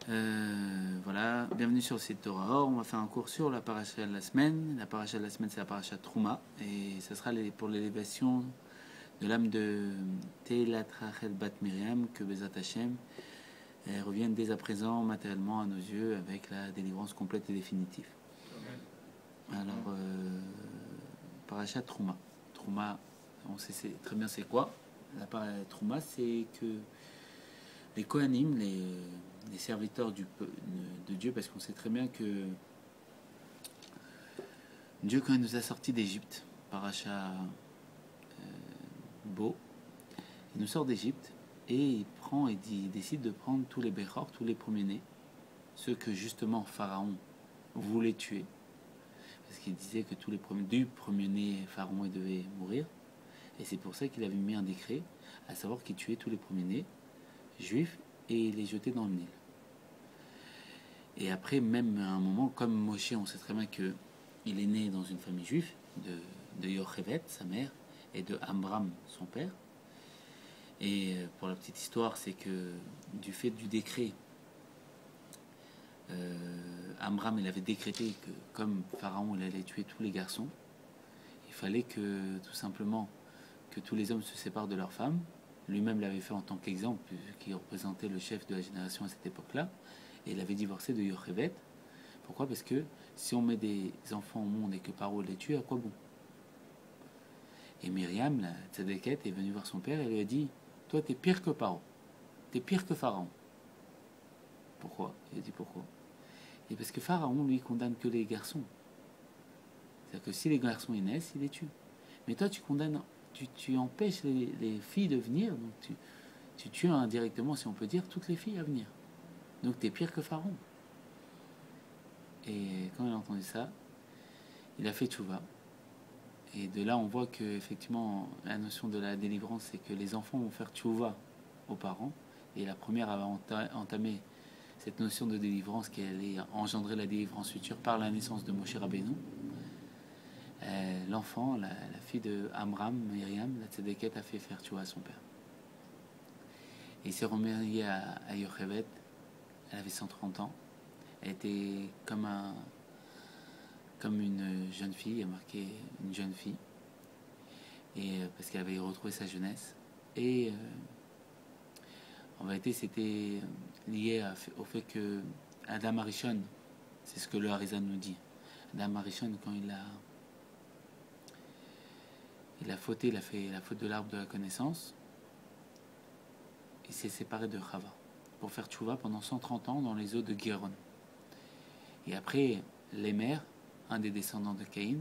Voilà, bienvenue sur le site Torah Or. On va faire un cours sur la paracha de la semaine. La paracha de la semaine, c'est la paracha Trouma. Et ce sera pour l'élévation de l'âme de Tehilat Rachel Bat Miriam, que Bezat Hashem revienne dès à présent matériellement à nos yeux avec la délivrance complète et définitive. Alors, paracha Trouma. Trouma, on sait très bien c'est quoi. La paracha Trouma, c'est que les Kohanim, les serviteurs de Dieu, parce qu'on sait très bien que Dieu, quand il nous a sortis d'Égypte, paracha Beau, il nous sort d'Égypte et il décide de prendre tous les Béchor, tous les premiers-nés, ceux que justement Pharaon voulait tuer, parce qu'il disait que tous les du premier-né, Pharaon il devait mourir, et c'est pour ça qu'il avait mis un décret, à savoir qu'il tuait tous les premiers-nés juifs et les jetait dans le Nil. Et après, même à un moment, comme Moshe, on sait très bien qu'il est né dans une famille juive, de Yochevet, sa mère, et de Amram, son père. Et pour la petite histoire, c'est que du fait du décret, Amram il avait décrété que comme Pharaon il allait tuer tous les garçons, il fallait que tout simplement que tous les hommes se séparent de leurs femmes. Lui-même l'avait fait en tant qu'exemple, qui représentait le chef de la génération à cette époque-là. Et il avait divorcé de Yochevet. Pourquoi? Parce que si on met des enfants au monde et que Paro les tue, à quoi bon? Et Myriam, la tzadékette, est venue voir son père et lui a dit: toi, t'es pire que Paro. T'es pire que Pharaon. Pourquoi? Il a dit pourquoi? Et parce que Pharaon, lui, condamne que les garçons. C'est-à-dire que si les garçons ils naissent, il les tue. Mais toi, tu condamnes, tu empêches les filles de venir, donc tu tues indirectement, si on peut dire, toutes les filles à venir. Donc t'es pire que Pharaon. Et quand il a entendu ça, il a fait tchouva. Et de là, on voit que effectivement, la notion de la délivrance, c'est que les enfants vont faire tchouva aux parents. Et la première a entamé cette notion de délivrance qui allait engendrer la délivrance future par la naissance de Moshe Rabbeinu. L'enfant, la fille de Amram, Myriam, la tzedeket, a fait faire tchouva à son père. Et il s'est remarié à Yochevet. Elle avait 130 ans. Elle était comme une jeune fille, il y a marqué une jeune fille, et parce qu'elle avait retrouvé sa jeunesse. Et en vérité, c'était lié au fait que Adam Arishon, c'est ce que le Harizan nous dit. Adam Arishon, quand il a fauté, il a fait la faute de l'arbre de la connaissance, il s'est séparé de Chava pour faire tchouva pendant 130 ans dans les eaux de Guéron. Et après, les mères, un des descendants de Caïn,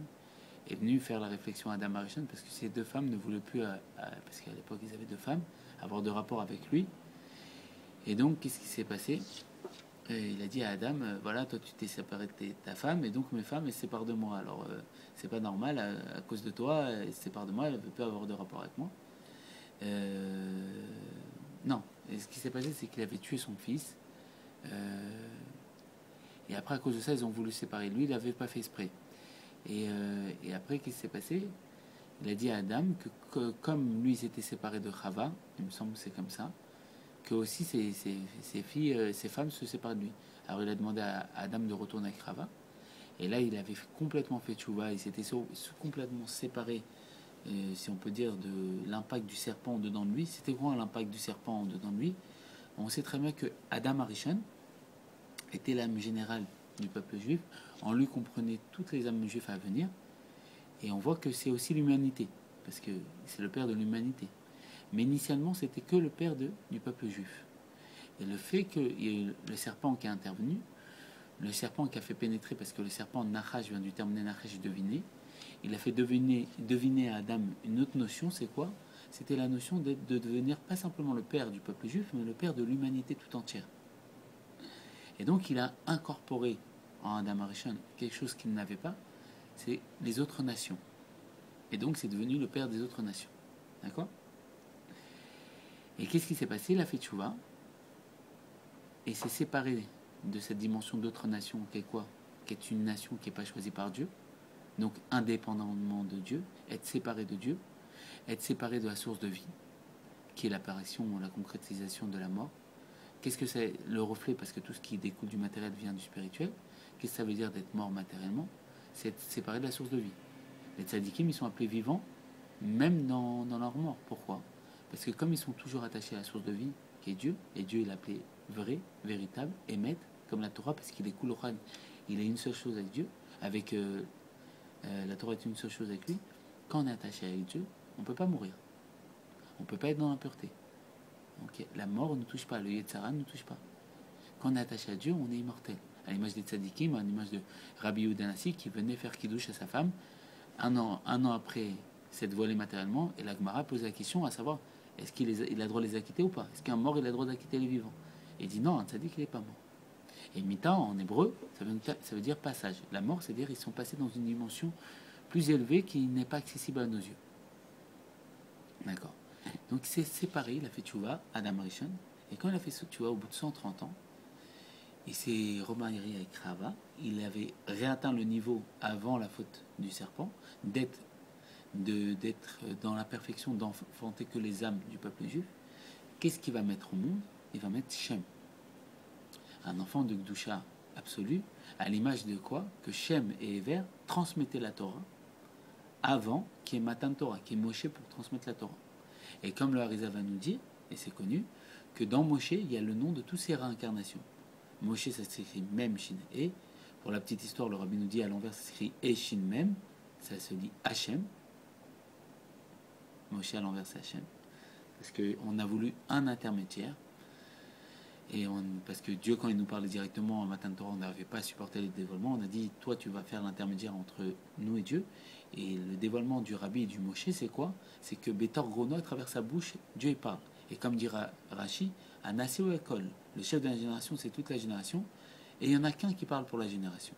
est venu faire la réflexion à Adam Arishon parce que ces deux femmes ne voulaient plus, parce qu'à l'époque ils avaient deux femmes, avoir de rapport avec lui. Et donc, qu'est-ce qui s'est passé? Il a dit à Adam, voilà, toi tu t'es séparé de ta femme, et donc mes femmes elles se séparent de moi. Alors, c'est pas normal, à cause de toi, elles se séparent de moi, elles ne veulent plus avoir de rapport avec moi. Non. Et ce qui s'est passé, c'est qu'il avait tué son fils. Et après, à cause de ça, ils ont voulu séparer. Lui, il n'avait pas fait exprès. Et après, qu'est-ce qui s'est passé? Il a dit à Adam que comme lui, il s'était séparé de Chava, il me semble que c'est comme ça, que aussi ses filles, ses femmes se séparent de lui. Alors il a demandé à Adam de retourner avec Chava. Et là, il avait complètement fait tchouva. Il s'était complètement séparé, si on peut dire, de l'impact du serpent dedans de lui. C'était quoi l'impact du serpent dedans de lui? On sait très bien que Adam Arishon était l'âme générale du peuple juif. En lui comprenait toutes les âmes juives à venir. Et on voit que c'est aussi l'humanité, parce que c'est le père de l'humanité. Mais initialement, c'était que le père du peuple juif. Et le fait qu'il y ait le serpent qui a intervenu, le serpent qui a fait pénétrer, parce que le serpent Nachash vient du terme Nachash, deviner, il a fait deviner à Adam une autre notion, c'est quoi? C'était la notion de devenir pas simplement le père du peuple juif, mais le père de l'humanité tout entière. Et donc il a incorporé en Adam Arishon quelque chose qu'il n'avait pas, c'est les autres nations. Et donc c'est devenu le père des autres nations. D'accord? Et qu'est-ce qui s'est passé? Il a fait tchouva et s'est séparé de cette dimension d'autres nations qui est quoi? Qui est une nation qui n'est pas choisie par Dieu, donc indépendamment de Dieu, être séparé de Dieu, être séparé de la source de vie, qui est l'apparition ou la concrétisation de la mort, Qu'est-ce que c'est le reflet? Parce que tout ce qui découle du matériel vient du spirituel. Qu'est-ce que ça veut dire d'être mort matériellement? C'est être séparé de la source de vie. Les tzadikim, ils sont appelés vivants, même dans leur mort. Pourquoi? Parce que comme ils sont toujours attachés à la source de vie, qui est Dieu, et Dieu il l'appelait vrai, véritable, émet, comme la Torah, parce qu'il est Kulochan, il est une seule chose avec Dieu, la Torah est une seule chose avec lui. Quand on est attaché avec Dieu, on ne peut pas mourir. On ne peut pas être dans l'impureté. Donc la mort ne touche pas, le Yetzara ne touche pas. Quand on est attaché à Dieu, on est immortel. À l'image des tzadikim, à l'image de Rabbi Yehuda Hanassi qui venait faire kiddush à sa femme, un an après s'être volé matériellement, et la Gemara pose la question à savoir, est-ce qu'il a le droit de les acquitter ou pas? Est-ce qu'un mort il a le droit d'acquitter les vivants? Et il dit non, un tzadik il n'est pas mort. Et mita en hébreu, ça veut dire passage. La mort, c'est-à-dire ils sont passés dans une dimension plus élevée qui n'est pas accessible à nos yeux. D'accord. Donc c'est séparé, il a fait tchouva, Adam Rishon, et quand il a fait ce tchouva au bout de 130 ans, il s'est remarié avec Rava, il avait réatteint le niveau avant la faute du serpent, d'être dans la perfection, d'enfanter que les âmes du peuple juif. Qu'est-ce qu'il va mettre au monde? Il va mettre Shem, un enfant de Gdusha absolu, à l'image de quoi? Que Shem et Ever transmettaient la Torah avant qu'il y ait Matan Torah, qu'il y ait Moshe pour transmettre la Torah. Et comme le Harizal va nous dire, et c'est connu, que dans Moshe, il y a le nom de toutes ces réincarnations. Moshe, ça s'écrit Mem, Shin, E. Pour la petite histoire, le Rabbi nous dit à l'envers, ça s'écrit E, Shin, Mem. Ça se dit Hachem. Moshe à l'envers, c'est Hachem. Parce qu'on a voulu un intermédiaire. Parce que Dieu, quand il nous parlait directement en Matan Torah, on n'avait pas supporté le dévoilement. On a dit, toi, tu vas faire l'intermédiaire entre nous et Dieu. Et le dévoilement du Rabbi et du Moshe, c'est quoi? C'est que Bétor Grono, à travers sa bouche, Dieu y parle. Et comme dira Rashi, Anasé ou Ekol, le chef de la génération, c'est toute la génération. Et il n'y en a qu'un qui parle pour la génération.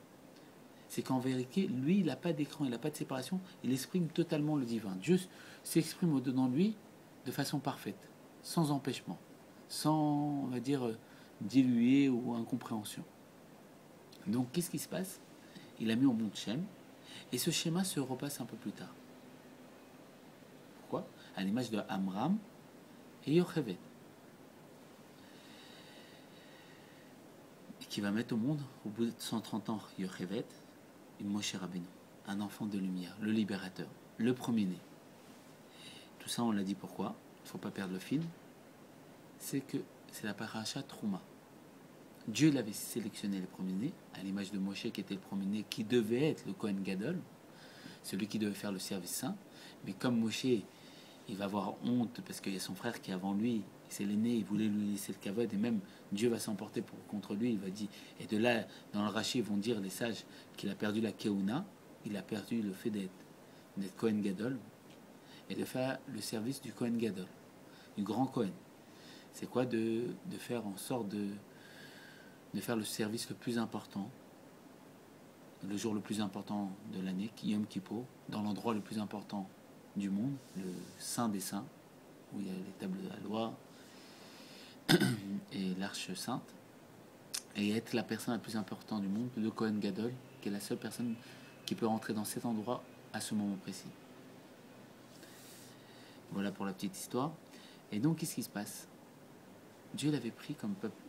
C'est qu'en vérité, lui, il n'a pas d'écran, il n'a pas de séparation, il exprime totalement le divin. Dieu s'exprime au-dedans de lui de façon parfaite, sans empêchement, sans, on va dire, diluer ou incompréhension. Donc, qu'est-ce qui se passe? Il a mis au monde Shem, et ce schéma se repasse un peu plus tard. Pourquoi? À l'image de Amram et Yocheved, qui va mettre au monde, au bout de 130 ans, Yocheved, une Moshe Rabbeinu, un enfant de lumière, le libérateur, le premier-né. Tout ça, on l'a dit pourquoi, il ne faut pas perdre le fil, c'est que c'est la paracha Trouma. Dieu l'avait sélectionné les premiers-nés, à l'image de Moshe qui était le premier-né, qui devait être le Kohen Gadol, celui qui devait faire le service saint. Mais comme Moshe, il va avoir honte parce qu'il y a son frère qui est avant lui, c'est l'aîné, il voulait lui laisser le kavod, et même Dieu va s'emporter contre lui, il va dire, et de là, dans le Rashi, ils vont dire, les sages, qu'il a perdu la Keuna, il a perdu le fait d'être Kohen Gadol, et de faire le service du Kohen Gadol, du grand Kohen. C'est quoi? De faire en sorte de faire le service le plus important, le jour le plus important de l'année, Yom Kippour, dans l'endroit le plus important du monde, le Saint des Saints, où il y a les tables de la loi et l'Arche Sainte, et être la personne la plus importante du monde, le Kohen Gadol, qui est la seule personne qui peut rentrer dans cet endroit à ce moment précis. Voilà pour la petite histoire. Et donc, qu'est-ce qui se passe? Dieu l'avait pris comme peuple.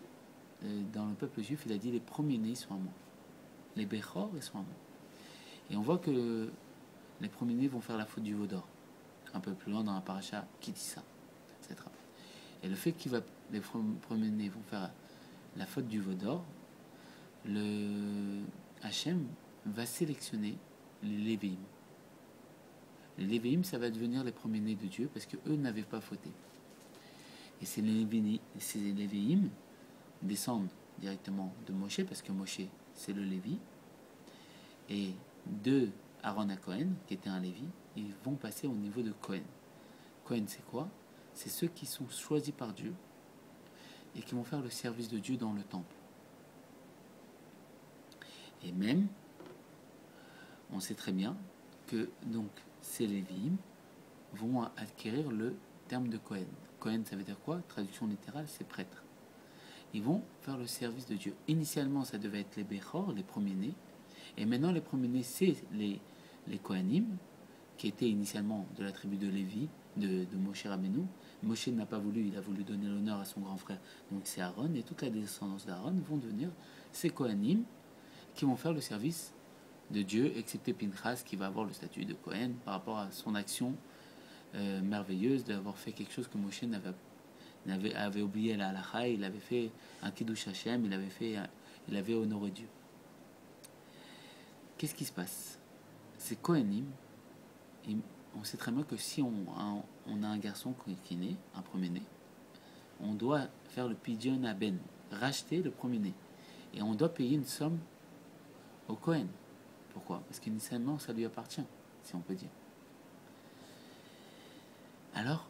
Dans le peuple juif, il a dit les premiers-nés sont à moi. Les Bechor, ils sont à moi. Et on voit que les premiers-nés vont faire la faute du veau d'or. Un peu plus loin dans la paracha qui dit ça. Et le fait que les premiers-nés vont faire la faute du veau d'or, le Hachem va sélectionner les Lévéim. Les Lévéim, ça va devenir les premiers-nés de Dieu parce qu'eux n'avaient pas fauté. Et ces Lévéim descendent directement de Moshe, parce que Moshe, c'est le Lévi, et de Aaron à Cohen, qui était un Lévi, ils vont passer au niveau de Cohen. Cohen, c'est quoi? C'est ceux qui sont choisis par Dieu et qui vont faire le service de Dieu dans le temple. Et même, on sait très bien que donc ces Lévi'im vont acquérir le terme de Cohen. Cohen, ça veut dire quoi? Traduction littérale, c'est prêtre. Ils vont faire le service de Dieu. Initialement, ça devait être les Bechor, les premiers-nés. Et maintenant, les premiers-nés, c'est les Kohanim, qui étaient initialement de la tribu de Lévi, de Moshe Rabbeinu. Moshe n'a pas voulu, il a voulu donner l'honneur à son grand frère. Donc c'est Aaron, et toute la descendance d'Aaron vont devenir ces Kohanim qui vont faire le service de Dieu, excepté Pinchas qui va avoir le statut de Kohen par rapport à son action merveilleuse d'avoir fait quelque chose que Moshe avait oublié la halakha. Il avait fait un kiddush Hashem, il avait honoré Dieu. Qu'est-ce qui se passe? Ces Kohanim, on sait très bien que si on a un garçon qui est né, un premier-né, on doit faire le pidyon aben, racheter le premier-né. Et on doit payer une somme au Kohen. Pourquoi? Parce qu'initialement, ça lui appartient, si on peut dire. Alors,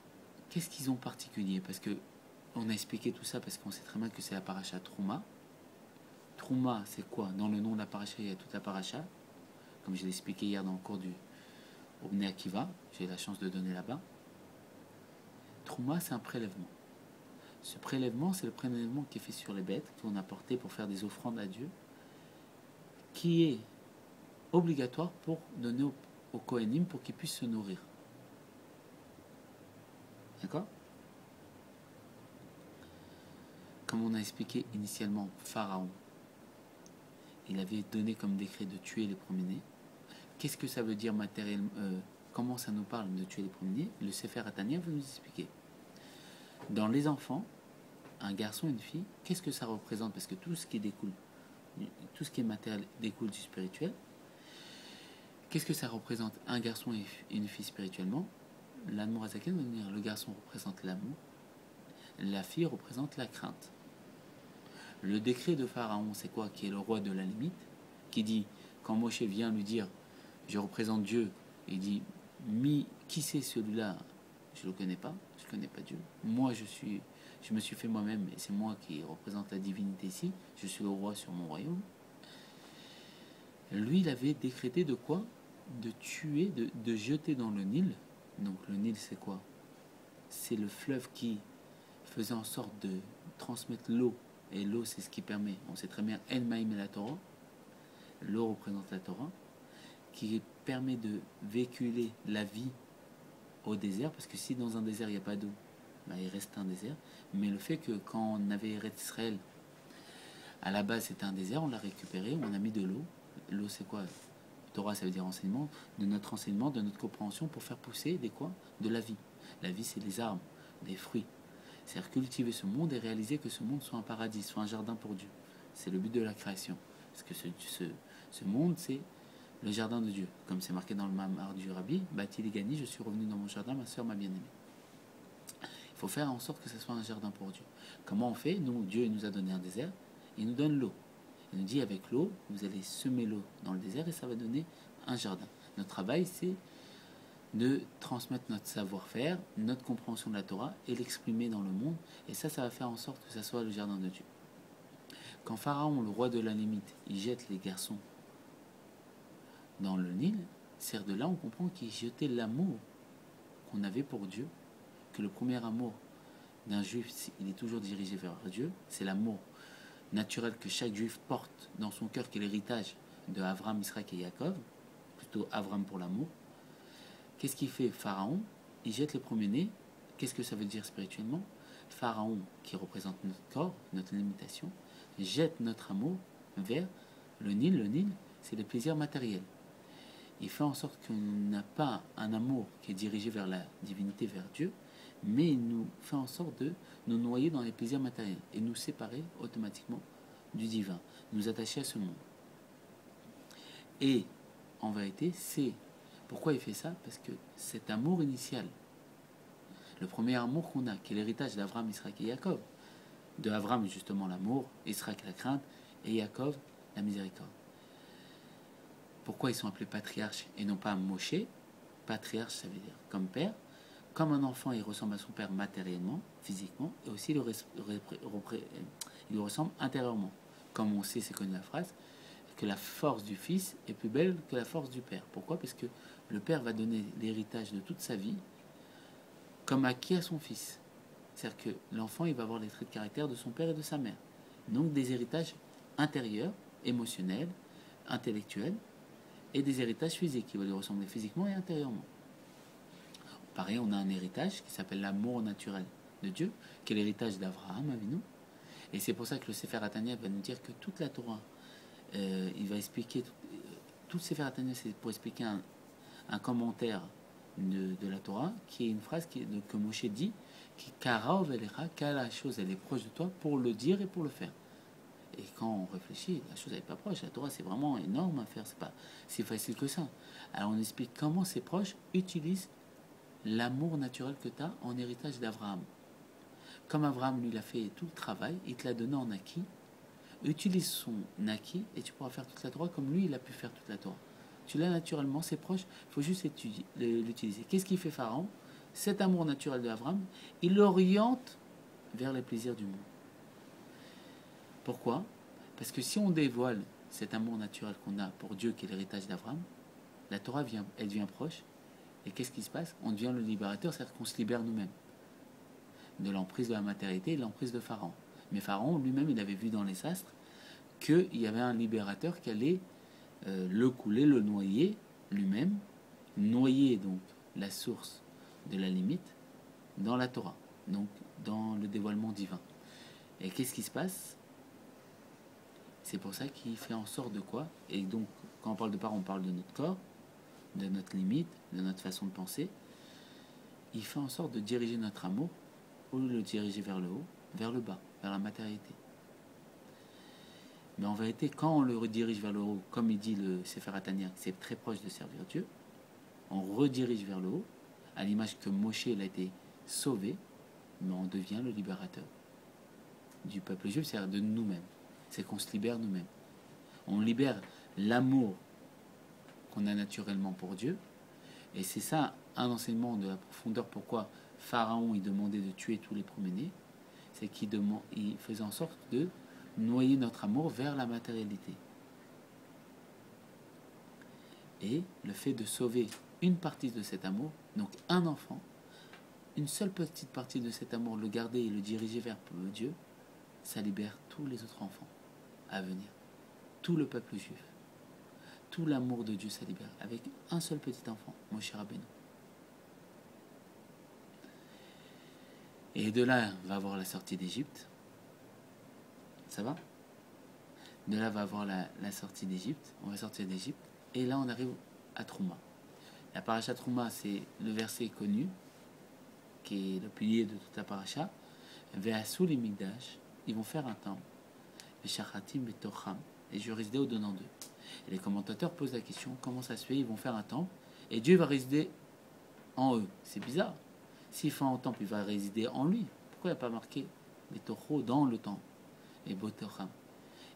qu'est-ce qu'ils ont de particulier? Parce que on a expliqué tout ça parce qu'on sait très bien que c'est la paracha Trouma. Trouma, c'est quoi? Dans le nom de la paracha, il y a toute la paracha. Comme je l'ai expliqué hier dans le cours du Bnei Akiva, j'ai eu la chance de donner là-bas. Trouma, c'est un prélèvement. Ce prélèvement, c'est le prélèvement qui est fait sur les bêtes, qu'on a porté pour faire des offrandes à Dieu, qui est obligatoire pour donner au Kohanim pour qu'ils puissent se nourrir. D'accord? Comme on a expliqué initialement, Pharaon, il avait donné comme décret de tuer les premiers-nés. Qu'est-ce que ça veut dire matériellement? Comment ça nous parle de tuer les premiers-nés? Le Sefer Hatanya va nous expliquer. Dans les enfants, un garçon et une fille, qu'est-ce que ça représente? Parce que tout ce qui découle, tout ce qui est matériel découle du spirituel. Qu'est-ce que ça représente un garçon et une fille spirituellement? L'Admor Hazaken va dire le garçon représente l'amour, la fille représente la crainte. Le décret de Pharaon, c'est quoi? Qui est le roi de la limite, qui dit, quand Moshe vient lui dire je représente Dieu, il dit qui c'est celui-là? Je ne le connais pas, je ne connais pas Dieu. Moi je me suis fait moi-même et c'est moi qui représente la divinité ici, je suis le roi sur mon royaume. Lui, il avait décrété de quoi? De tuer, de jeter dans le Nil. Donc le Nil, c'est quoi? C'est le fleuve qui faisait en sorte de transmettre l'eau. Et l'eau, c'est ce qui permet, on sait très bien, El Maïm et la Torah. L'eau représente la Torah, qui permet de véhiculer la vie au désert, parce que si dans un désert, il n'y a pas d'eau, bah, il reste un désert. Mais le fait que quand on avait Eretz Israël, à la base, c'était un désert, on l'a récupéré, on a mis de l'eau. L'eau, c'est quoi? Torah, ça veut dire enseignement, de notre compréhension pour faire pousser des quoi? De la vie. La vie, c'est les arbres, des fruits. C'est-à-dire cultiver ce monde et réaliser que ce monde soit un paradis, soit un jardin pour Dieu. C'est le but de la création. Parce que ce monde, c'est le jardin de Dieu. Comme c'est marqué dans le Mamar du Rabbi, Bati Ligani, je suis revenu dans mon jardin, ma soeur m'a bien aimé. Il faut faire en sorte que ce soit un jardin pour Dieu. Comment on fait? Nous, Dieu nous a donné un désert, il nous donne l'eau. Il nous dit avec l'eau, vous allez semer l'eau dans le désert et ça va donner un jardin. Notre travail, c'est de transmettre notre savoir-faire, notre compréhension de la Torah et l'exprimer dans le monde. Et ça va faire en sorte que ça soit le jardin de Dieu. Quand Pharaon, le roi de la limite, il jette les garçons dans le Nil, c'est de là on comprend qu'il jetait l'amour qu'on avait pour Dieu, que le premier amour d'un juif, il est toujours dirigé vers Dieu, c'est l'amour naturel que chaque juif porte dans son cœur, qui est l'héritage de Avram, Israël et Jacob, plutôt Avram pour l'amour. Qu'est-ce qu'il fait Pharaon? Il jette les premiers-nés. Qu'est-ce que ça veut dire spirituellement? Pharaon, qui représente notre corps, notre limitation, jette notre amour vers le Nil. Le Nil, c'est le plaisir matériel. Il fait en sorte qu'on n'a pas un amour qui est dirigé vers la divinité, vers Dieu, mais il nous fait en sorte de nous noyer dans les plaisirs matériels et nous séparer automatiquement du divin, nous attacher à ce monde. Et en vérité, c'est pourquoi il fait ça? Parce que cet amour initial, le premier amour qu'on a, qui est l'héritage d'Avram, Israël et Jacob, de Avram justement l'amour, Israël la crainte, et Jacob la miséricorde. Pourquoi ils sont appelés patriarches et non pas Moshe? Patriarche, ça veut dire comme père. Comme un enfant, il ressemble à son père matériellement, physiquement, et aussi il lui ressemble intérieurement. Comme on sait, c'est connu la phrase, que la force du fils est plus belle que la force du père. Pourquoi? Parce que le père va donner l'héritage de toute sa vie comme acquis à son fils. C'est-à-dire que l'enfant, il va avoir les traits de caractère de son père et de sa mère. Donc des héritages intérieurs, émotionnels, intellectuels, et des héritages physiques qui vont lui ressembler physiquement et intérieurement. Pareil, on a un héritage qui s'appelle l'amour naturel de Dieu, qui est l'héritage d'Abraham Avinu. Et c'est pour ça que le Sefer Hatanya va nous dire que toute la Torah, il va expliquer, tout le Sefer Hatanya, c'est pour expliquer un commentaire de la Torah, qui est une phrase que Moshe dit, qui Karav Elecha, car la chose elle est proche de toi pour le dire et pour le faire. Et quand on réfléchit, la chose n'est pas proche. La Torah, c'est vraiment énorme à faire. C'est pas si facile que ça. Alors on explique comment ces proches utilisent l'amour naturel que tu as en héritage d'Abraham. Comme Abraham, lui, il a fait tout le travail, il te l'a donné en acquis. Utilise son acquis et tu pourras faire toute la Torah comme lui, il a pu faire toute la Torah. Tu l'as naturellement, c'est proche, il faut juste l'utiliser. Qu'est-ce qu'il fait Pharaon? Cet amour naturel d'Abraham, il l'oriente vers les plaisirs du monde. Pourquoi? Parce que si on dévoile cet amour naturel qu'on a pour Dieu, qui est l'héritage d'Abraham, la Torah elle devient proche. Et qu'est-ce qui se passe? On devient le libérateur, c'est-à-dire qu'on se libère nous-mêmes de l'emprise de la matérialité et de l'emprise de Pharaon. Mais Pharaon lui-même, il avait vu dans les astres qu'il y avait un libérateur qui allait le couler, le noyer lui-même, noyer donc la source de la limite dans la Torah, donc dans le dévoilement divin. Et qu'est-ce qui se passe? C'est pour ça qu'il fait en sorte de quoi? Et donc, quand on parle de part, on parle de notre corps, de notre limite, de notre façon de penser. Il fait en sorte de diriger notre amour, au lieu de le diriger vers le haut, vers le bas, vers la matérialité. Mais en vérité, quand on le redirige vers le haut, comme il dit le Sefer Hatanya, c'est très proche de servir Dieu, on redirige vers le haut, à l'image que Moshe il a été sauvé, mais on devient le libérateur du peuple juif, c'est-à-dire de nous-mêmes. C'est qu'on se libère nous-mêmes. On libère l'amour qu'on a naturellement pour Dieu. Et c'est ça un enseignement de la profondeur. Pourquoi Pharaon il demandait de tuer tous les premiers-nés, c'est qu'il faisait en sorte de noyer notre amour vers la matérialité. Et le fait de sauver une partie de cet amour, donc un enfant, une seule petite partie de cet amour, le garder et le diriger vers Dieu, ça libère tous les autres enfants à venir, tout le peuple juif, tout l'amour de Dieu, ça libère avec un seul petit enfant, Moshe Rabbeinu. Et de là va avoir la sortie d'Égypte. Ça va? De là va avoir la sortie d'Égypte. On va sortir d'Égypte. Et là, on arrive à Trouma. La paracha Trouma, c'est le verset connu, qui est le pilier de toute la paracha. Ve'asu l'imigdash, ils vont faire un temple. Ve'shachatim betocham, et je résider au-dedans d'eux. Et les commentateurs posent la question, comment ça se fait? Ils vont faire un temple, et Dieu va résider en eux. C'est bizarre. S'il fait un temple, il va résider en lui. Pourquoi il n'y a pas marqué betocho dans le temple? Et betocham.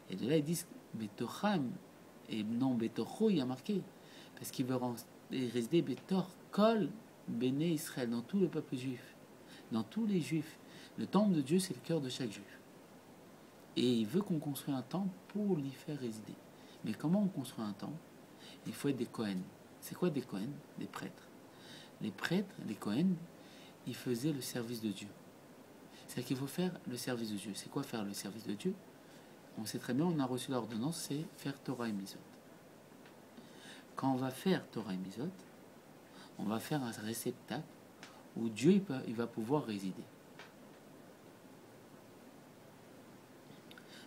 Et de là, ils disent betocham, et non betocho, il y a marqué. Parce qu'il veut résider betor, kol, béné Israël, dans tout le peuple juif. Dans tous les juifs. Le temple de Dieu, c'est le cœur de chaque juif. Et il veut qu'on construise un temple pour l'y faire résider. Mais comment on construit un temple? Il faut être des Kohen. C'est quoi des Kohen? Des prêtres. Les prêtres, les Kohen, ils faisaient le service de Dieu. C'est-à-dire qu'il faut faire le service de Dieu. C'est quoi faire le service de Dieu? On sait très bien, on a reçu l'ordonnance, c'est faire Torah et Misot. Quand on va faire Torah et Misot, on va faire un réceptacle où Dieu il va pouvoir résider.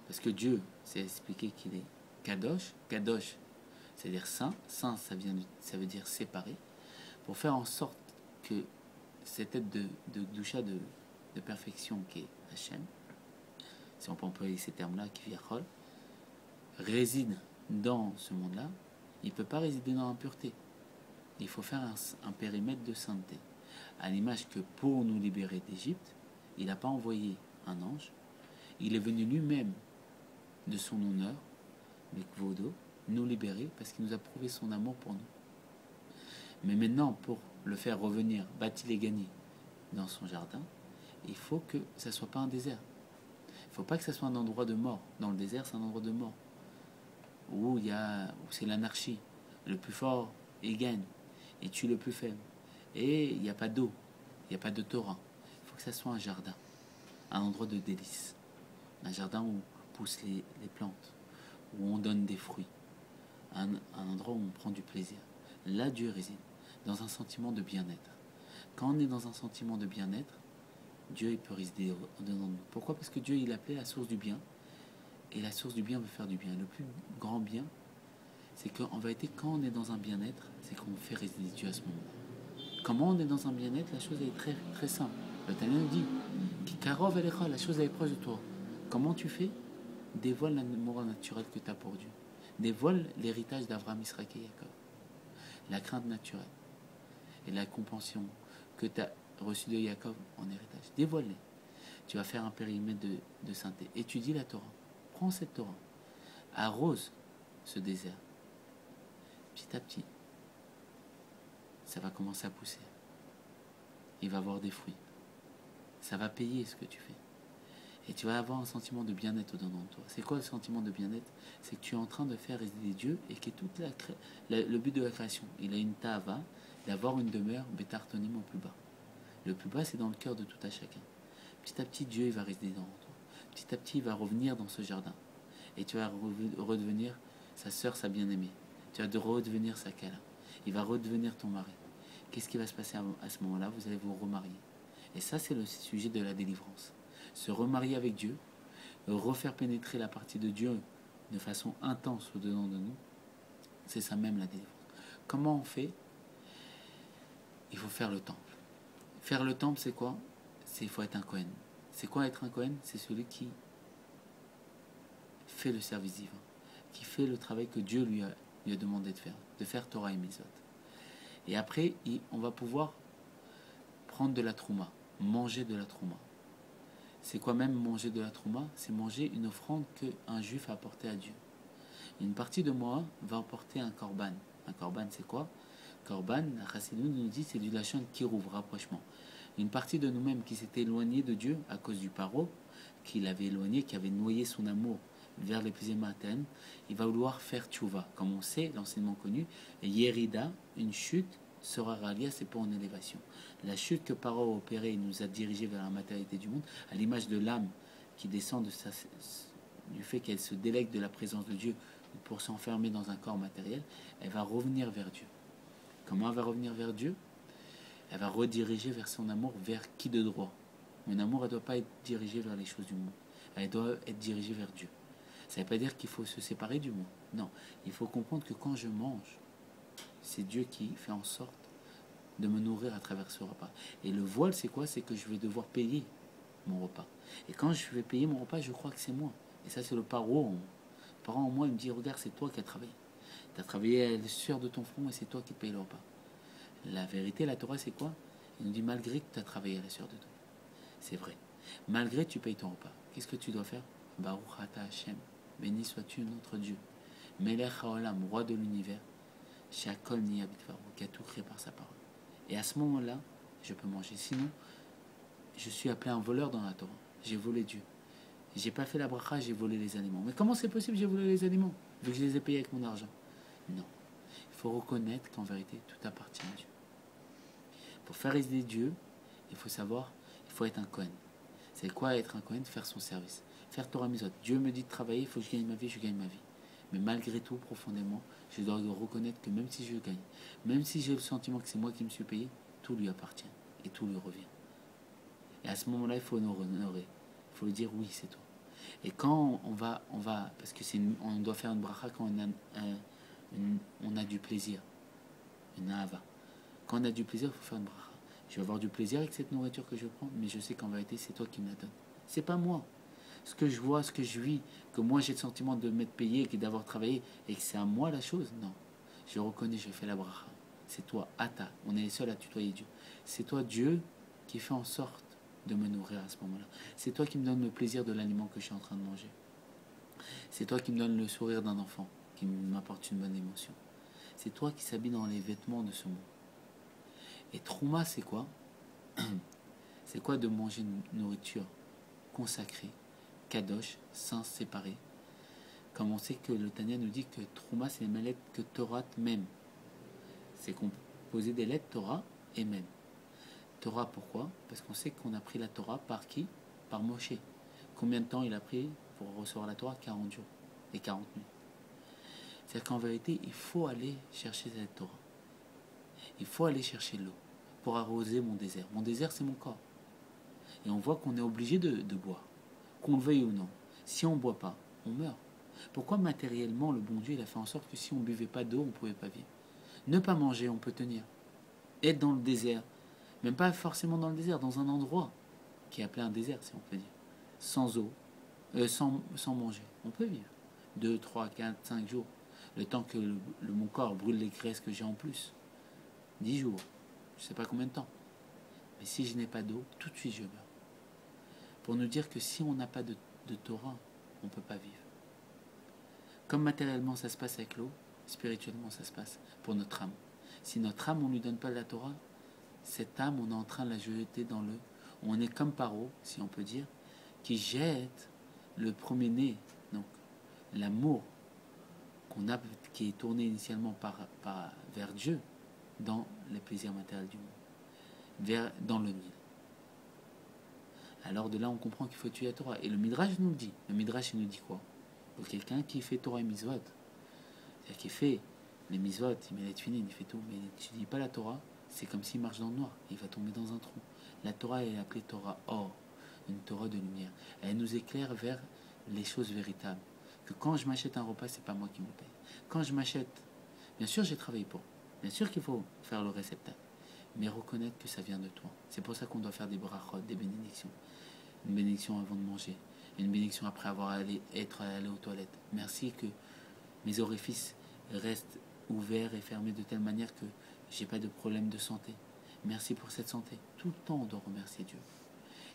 Parce que Dieu, c'est expliqué qu'il est Kadosh. Kadosh, c'est-à-dire saint. Saint, ça veut dire séparé. Pour faire en sorte que cette tête de Gdusha, de perfection qui est Hachem, si on peut employer ces termes-là, qui Kviachol, réside dans ce monde-là, il ne peut pas résider dans l'impureté. Il faut faire un périmètre de sainteté. À l'image que pour nous libérer d'Égypte, il n'a pas envoyé un ange, il est venu lui-même de son honneur, le Kvodo, nous libérer parce qu'il nous a prouvé son amour pour nous. Mais maintenant, pour le faire revenir, bâti les gagner dans son jardin, il faut que ça ne soit pas un désert. Il ne faut pas que ça soit un endroit de mort. Dans le désert, c'est un endroit de mort. Où c'est l'anarchie. Le plus fort, il gagne. Il tue le plus faible. Et il n'y a pas d'eau. Il n'y a pas de Torah. Il faut que ça soit un jardin. Un endroit de délice. Un jardin où poussent les plantes. Où on donne des fruits. Un endroit où on prend du plaisir. Là, Dieu réside. Dans un sentiment de bien-être. Quand on est dans un sentiment de bien-être, Dieu il peut résider au-dedans de nous. Pourquoi? Parce que Dieu il appelait la source du bien. Et la source du bien veut faire du bien. Le plus grand bien, c'est qu'en vérité, quand on est dans un bien-être, c'est qu'on fait résider Dieu à ce moment-là. Comment on est dans un bien-être? La chose elle est très, très simple. Le Tanya nous dit, Kikarov elecha, la chose elle est proche de toi. Comment tu fais? Dévoile l'amour naturel que tu as pour Dieu. Dévoile l'héritage d'Abraham, Israël et Jacob. La crainte naturelle et la compassion que tu as reçue de Jacob en héritage. Dévoile-les. Tu vas faire un périmètre de sainteté. Étudie la Torah. Prends cette Torah. Arrose ce désert. Petit à petit, ça va commencer à pousser. Il va avoir des fruits. Ça va payer ce que tu fais. Et tu vas avoir un sentiment de bien-être au-dedans de toi. C'est quoi le sentiment de bien-être? C'est que tu es en train de faire résider Dieu et que toute le but de la création, il a une tava d'avoir une demeure bétartonim au plus bas. Le plus bas, c'est dans le cœur de tout à chacun. Petit à petit, Dieu il va résider dans toi. Petit à petit, il va revenir dans ce jardin. Et tu vas redevenir sa sœur, sa bien-aimée. Tu vas redevenir sa kala. Il va redevenir ton mari. Qu'est-ce qui va se passer à ce moment-là? Vous allez vous remarier. Et ça, c'est le sujet de la délivrance. Se remarier avec Dieu, refaire pénétrer la partie de Dieu de façon intense au-dedans de nous, c'est ça même la délivrance. Comment on fait? Il faut faire le temple. Faire le temple, c'est quoi? Il faut être un Kohen. C'est quoi être un Kohen? C'est celui qui fait le service divin, qui fait le travail que Dieu lui a demandé de faire Torah et Mitzvot. Et après, on va pouvoir prendre de la trouma, manger de la trouma. C'est quoi même manger de la trouma? C'est manger une offrande qu'un juif a apportée à Dieu. Une partie de moi va apporter un korban. Un korban, c'est quoi? Korban, la Chassidou nous dit, c'est du lachon kirouv, rapprochement. Une partie de nous-mêmes qui s'était éloignée de Dieu à cause du paro, qui l'avait éloigné, qui avait noyé son amour vers les plaisirs matins, il va vouloir faire tchouva. Comme on sait, l'enseignement connu, Yerida, une chute, sera ralia, c'est pas en élévation. La chute que Paro a opérée nous a dirigé vers la matérialité du monde, à l'image de l'âme qui descend du fait qu'elle se délègue de la présence de Dieu pour s'enfermer dans un corps matériel, elle va revenir vers Dieu. Comment elle va revenir vers Dieu? Elle va rediriger vers son amour, vers qui de droit? Mon amour, elle ne doit pas être dirigée vers les choses du monde. Elle doit être dirigée vers Dieu. Ça ne veut pas dire qu'il faut se séparer du monde. Non, il faut comprendre que quand je mange, c'est Dieu qui fait en sorte de me nourrir à travers ce repas. Et le voile, c'est quoi? C'est que je vais devoir payer mon repas. Et quand je vais payer mon repas, je crois que c'est moi. Et ça, c'est le paro. Le parent en moi, il me dit, regarde, c'est toi qui as travaillé. Tu as travaillé à la sueur de ton front et c'est toi qui payes le repas. La vérité, la Torah, c'est quoi? Il nous dit, malgré que tu as travaillé à la sueur de ton front. C'est vrai. Malgré que tu payes ton repas, qu'est-ce que tu dois faire? Baruch ata Hashem. Béni sois-tu notre Dieu. Melech haolam, roi de l'univers. Shakol niyah bidvaro, qui a tout créé par sa parole. Et à ce moment-là, je peux manger. Sinon, je suis appelé un voleur dans la Torah. J'ai volé Dieu. J'ai pas fait la bracha, j'ai volé les aliments. Mais comment c'est possible j'ai volé les aliments vu que je les ai payés avec mon argent? Non. Il faut reconnaître qu'en vérité, tout appartient à Dieu. Pour faire résider Dieu, il faut savoir, il faut être un Kohen. C'est quoi être un Kohen? Faire son service. Faire Torah Mitzvot. Dieu me dit de travailler, il faut que je gagne ma vie, je gagne ma vie. Mais malgré tout, profondément, je dois reconnaître que même si je gagne, même si j'ai le sentiment que c'est moi qui me suis payé, tout lui appartient et tout lui revient. Et à ce moment-là, il faut nous honorer. Il faut lui dire oui, c'est toi. Et quand on va parce que on doit faire une bracha quand on a du plaisir, une ahava. Quand on a du plaisir, il faut faire une bracha. Je vais avoir du plaisir avec cette nourriture que je prends, mais je sais qu'en vérité, c'est toi qui me la donnes. C'est pas moi. Ce que je vois, ce que je vis, que moi j'ai le sentiment de m'être payé, et d'avoir travaillé, et que c'est à moi la chose, non. Je reconnais, je fais la bracha. C'est toi, Ata. On est les seuls à tutoyer Dieu. C'est toi, Dieu, qui fait en sorte de me nourrir à ce moment-là. C'est toi qui me donne le plaisir de l'aliment que je suis en train de manger. C'est toi qui me donne le sourire d'un enfant, qui m'apporte une bonne émotion. C'est toi qui s'habille dans les vêtements de ce monde. Et Trouma, c'est quoi? C'est quoi de manger une nourriture consacrée, kadosh, saint, séparé? Comme on sait que le Tanya nous dit que Trouma, c'est les mêmes lettres que Torah même. C'est composé des lettres Torah et même. Torah, pourquoi? Parce qu'on sait qu'on a pris la Torah par qui? Par Moshe. Combien de temps il a pris pour recevoir la Torah? 40 jours et 40 nuits. C'est-à-dire qu'en vérité, il faut aller chercher cette Torah. Il faut aller chercher l'eau. pour arroser mon désert. Mon désert, c'est mon corps. Et on voit qu'on est obligé de boire, qu'on le veuille ou non. Si on ne boit pas, on meurt. Pourquoi matériellement, le bon Dieu, il a fait en sorte que si on ne buvait pas d'eau, on ne pouvait pas vivre? Ne pas manger, on peut tenir. Être dans le désert, même pas forcément dans le désert, dans un endroit qui est appelé un désert, si on peut dire, sans eau, sans manger, on peut vivre. 2, 3, 4, 5 jours. Le temps que mon corps brûle les graisses que j'ai en plus. 10 jours. Je ne sais pas combien de temps. Mais si je n'ai pas d'eau, tout de suite je meurs. Pour nous dire que si on n'a pas de Torah, on ne peut pas vivre. Comme matériellement ça se passe avec l'eau, spirituellement ça se passe pour notre âme. Si notre âme, on ne lui donne pas la Torah, cette âme, on est en train de la jeter dans le... On est comme Paro, si on peut dire, qui jette le premier-né, donc l'amour qu'on a, qui est tourné initialement vers Dieu, dans les plaisirs matériels du monde, dans le Nil. Alors de là, on comprend qu'il faut tuer la Torah. Et le Midrash nous le dit. Le Midrash, il nous dit quoi? Pour quelqu'un qui fait Torah et Mitzvot, c'est-à-dire qui fait les Mitzvot, il met les tefilin, il fait tout, mais tu ne dis pas la Torah, c'est comme s'il marche dans le noir, il va tomber dans un trou. La Torah est appelée Torah Or, une Torah de lumière. Elle nous éclaire vers les choses véritables. Que quand je m'achète un repas, c'est pas moi qui me paye. Quand je m'achète, bien sûr j'ai travaillé pour, bien sûr qu'il faut faire le réceptacle, mais reconnaître que ça vient de toi. C'est pour ça qu'on doit faire des brachot, des bénédictions. Une bénédiction avant de manger, une bénédiction après avoir être allé aux toilettes. Merci que mes orifices restent ouverts et fermés de telle manière que j'ai pas de problème de santé. Merci pour cette santé. Tout le temps, on doit remercier Dieu.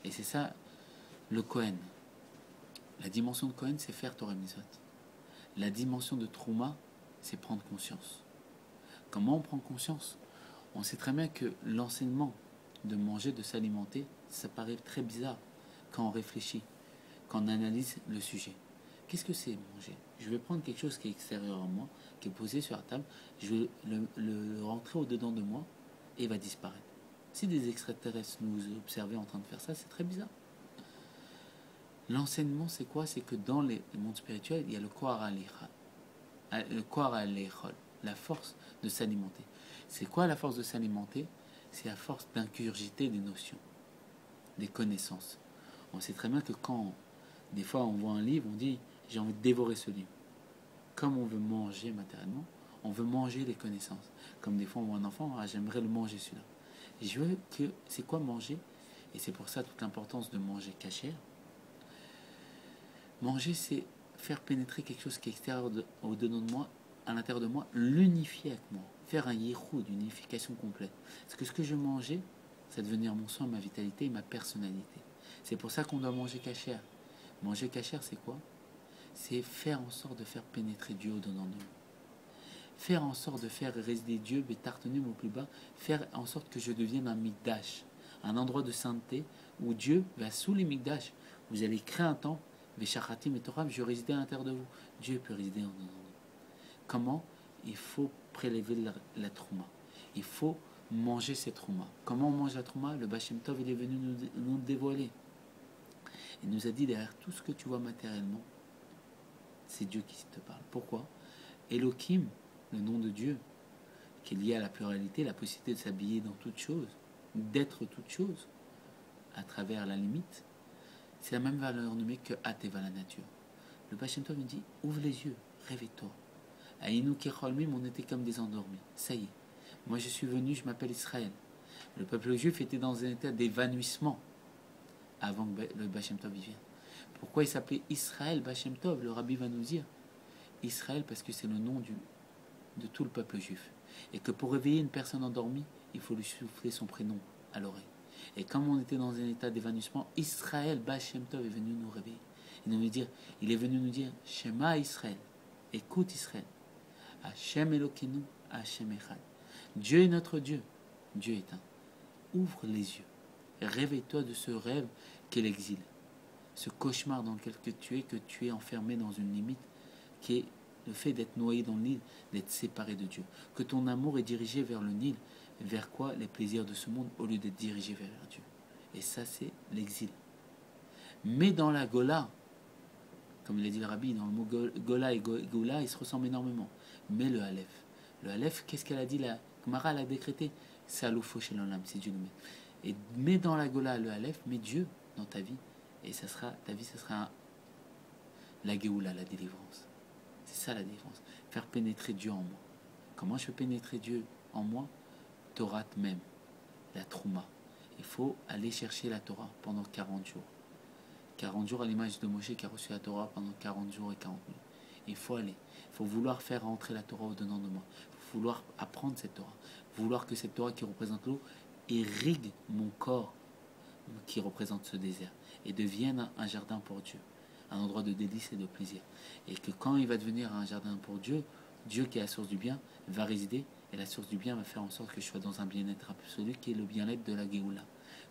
Et c'est ça, le Kohen. La dimension de Kohen, c'est faire Torah Mitzvot. La dimension de Trouma, c'est prendre conscience. Comment on prend conscience? On sait très bien que l'enseignement de manger, de s'alimenter, ça paraît très bizarre quand on réfléchit, quand on analyse le sujet. Qu'est-ce que c'est manger? Je vais prendre quelque chose qui est extérieur à moi, qui est posé sur la table, je vais le rentrer au-dedans de moi et il va disparaître. Si des extraterrestres nous observaient en train de faire ça, c'est très bizarre. L'enseignement, c'est quoi? C'est que dans les mondes spirituels, il y a le koar al-echol, la force de s'alimenter. C'est quoi la force de s'alimenter? C'est la force d'incurgiter des notions, des connaissances. On sait très bien que quand, des fois, on voit un livre, on dit « j'ai envie de dévorer ce livre ». Comme on veut manger matériellement, on veut manger les connaissances. Comme des fois, on voit un enfant, ah, j'aimerais le manger celui-là. Je veux que, c'est quoi manger? Et c'est pour ça toute l'importance de manger cachère. Manger, c'est faire pénétrer quelque chose qui est extérieur au-dedans de moi, à l'intérieur de moi, l'unifier avec moi. Faire un yichud, une unification complète. Parce que ce que je mangeais, ça devenir mon sang, ma vitalité et ma personnalité. C'est pour ça qu'on doit manger cachère. Manger cachère, c'est quoi? C'est faire en sorte de faire pénétrer Dieu au-dedans de nous. Faire en sorte de faire résider Dieu, bétartenir au plus bas, faire en sorte que je devienne un mikdash, un endroit de sainteté où Dieu va sous les mikdash. Vous allez créer un temple, Veshachatim et Torah, je résider à l'intérieur de vous. Dieu peut résider en dedans de nous. Comment? Il faut prélever la trouma. Il faut manger cette trouma. Comment on mange la trouma? Le Baal Shem Tov, il est venu nous dévoiler. Il nous a dit derrière tout ce que tu vois matériellement, c'est Dieu qui te parle. Pourquoi? Elohim, le nom de Dieu, qui est lié à la pluralité, la possibilité de s'habiller dans toute chose, d'être toute chose, à travers la limite, c'est la même valeur numérique que Ateva, la nature. Le Baal Shem Tov nous dit, ouvre les yeux, réveille-toi. À Inu Kecholmim, on était comme des endormis. Ça y est, moi je suis venu, je m'appelle Israël. Le peuple juif était dans un état d'évanouissement avant que le Baal Shem Tov y vienne. Pourquoi il s'appelait Israël Baal Shem Tov? Le rabbi va nous dire Israël parce que c'est le nom de tout le peuple juif. Et que pour réveiller une personne endormie, il faut lui souffler son prénom à l'oreille. Et comme on était dans un état d'évanouissement, Israël Baal Shem Tov est venu nous réveiller. Il est venu nous dire Shema Israël, écoute Israël. Hashem Elokeinu, Hashem Echad. Dieu est notre Dieu. Dieu est un. Ouvre les yeux. Réveille-toi de ce rêve qu'est l'exil. Ce cauchemar dans lequel que tu es enfermé dans une limite, qui est le fait d'être noyé dans le Nil, d'être séparé de Dieu. Que ton amour est dirigé vers le Nil, vers quoi? Les plaisirs de ce monde, au lieu d'être dirigé vers Dieu. Et ça, c'est l'exil. Mais dans la Gola, comme il a dit le rabbi, dans le mot Gola et Goula, ils se ressemblent énormément. Mais le Aleph, qu'est-ce qu'elle a dit? La Gemara l'a décrété. c'est Aloufo chez l'Olam, c'est Dieu lui-même. Et mets dans la Gola le Aleph, mets Dieu dans ta vie, et ça sera, ta vie, ça sera la Géoula, la délivrance. C'est ça la délivrance. Faire pénétrer Dieu en moi. Comment je fais pénétrer Dieu en moi? Torah même, la Trouma. Il faut aller chercher la Torah pendant 40 jours. 40 jours à l'image de Moshe qui a reçu la Torah pendant 40 jours et 40 nuits. Il faut aller. Il faut vouloir faire rentrer la Torah au-dedans de moi. Il faut vouloir apprendre cette Torah. Vouloir que cette Torah qui représente l'eau irrigue mon corps qui représente ce désert et devienne un jardin pour Dieu, un endroit de délice et de plaisir. Et que quand il va devenir un jardin pour Dieu, Dieu qui est la source du bien va résider et la source du bien va faire en sorte que je sois dans un bien-être absolu qui est le bien-être de la Géoula.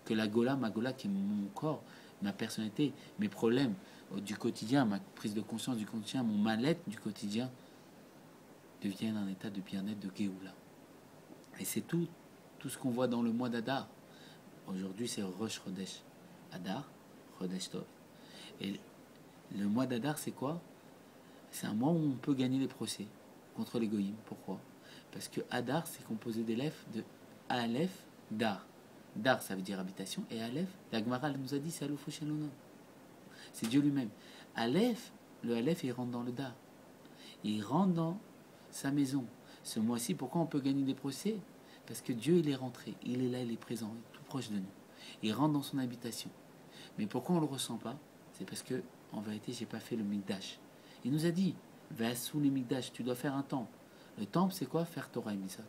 Que la Gola, ma Gola qui est mon corps, ma personnalité, mes problèmes du quotidien, ma prise de conscience du quotidien, mon mal-être du quotidien deviennent un état de bien-être de Géoula. Et c'est tout ce qu'on voit dans le mois d'Adar. Aujourd'hui, c'est Rosh Chodesh Adar, Chodesh Tov. Et le mois d'Adar, c'est quoi? C'est un mois où on peut gagner les procès contre les goyim. Pourquoi? Parce que Adar, c'est composé d'élèves de Aleph, Dar. Dar, ça veut dire habitation. Et Aleph, la Gemara nous a dit, c'est Aloufo Shalona. C'est Dieu lui-même. Aleph, le Aleph, il rentre dans le Dar. Il rentre dans sa maison. Ce mois-ci, pourquoi on peut gagner des procès? Parce que Dieu, il est rentré. Il est là, il est présent, il est tout proche de nous. Il rentre dans son habitation. Mais pourquoi on ne le ressent pas? C'est parce que, en vérité, j'ai pas fait le Mikdash. Il nous a dit, va sous les Mikdash, tu dois faire un temple. Le temple, c'est quoi? Faire Torah et Misot.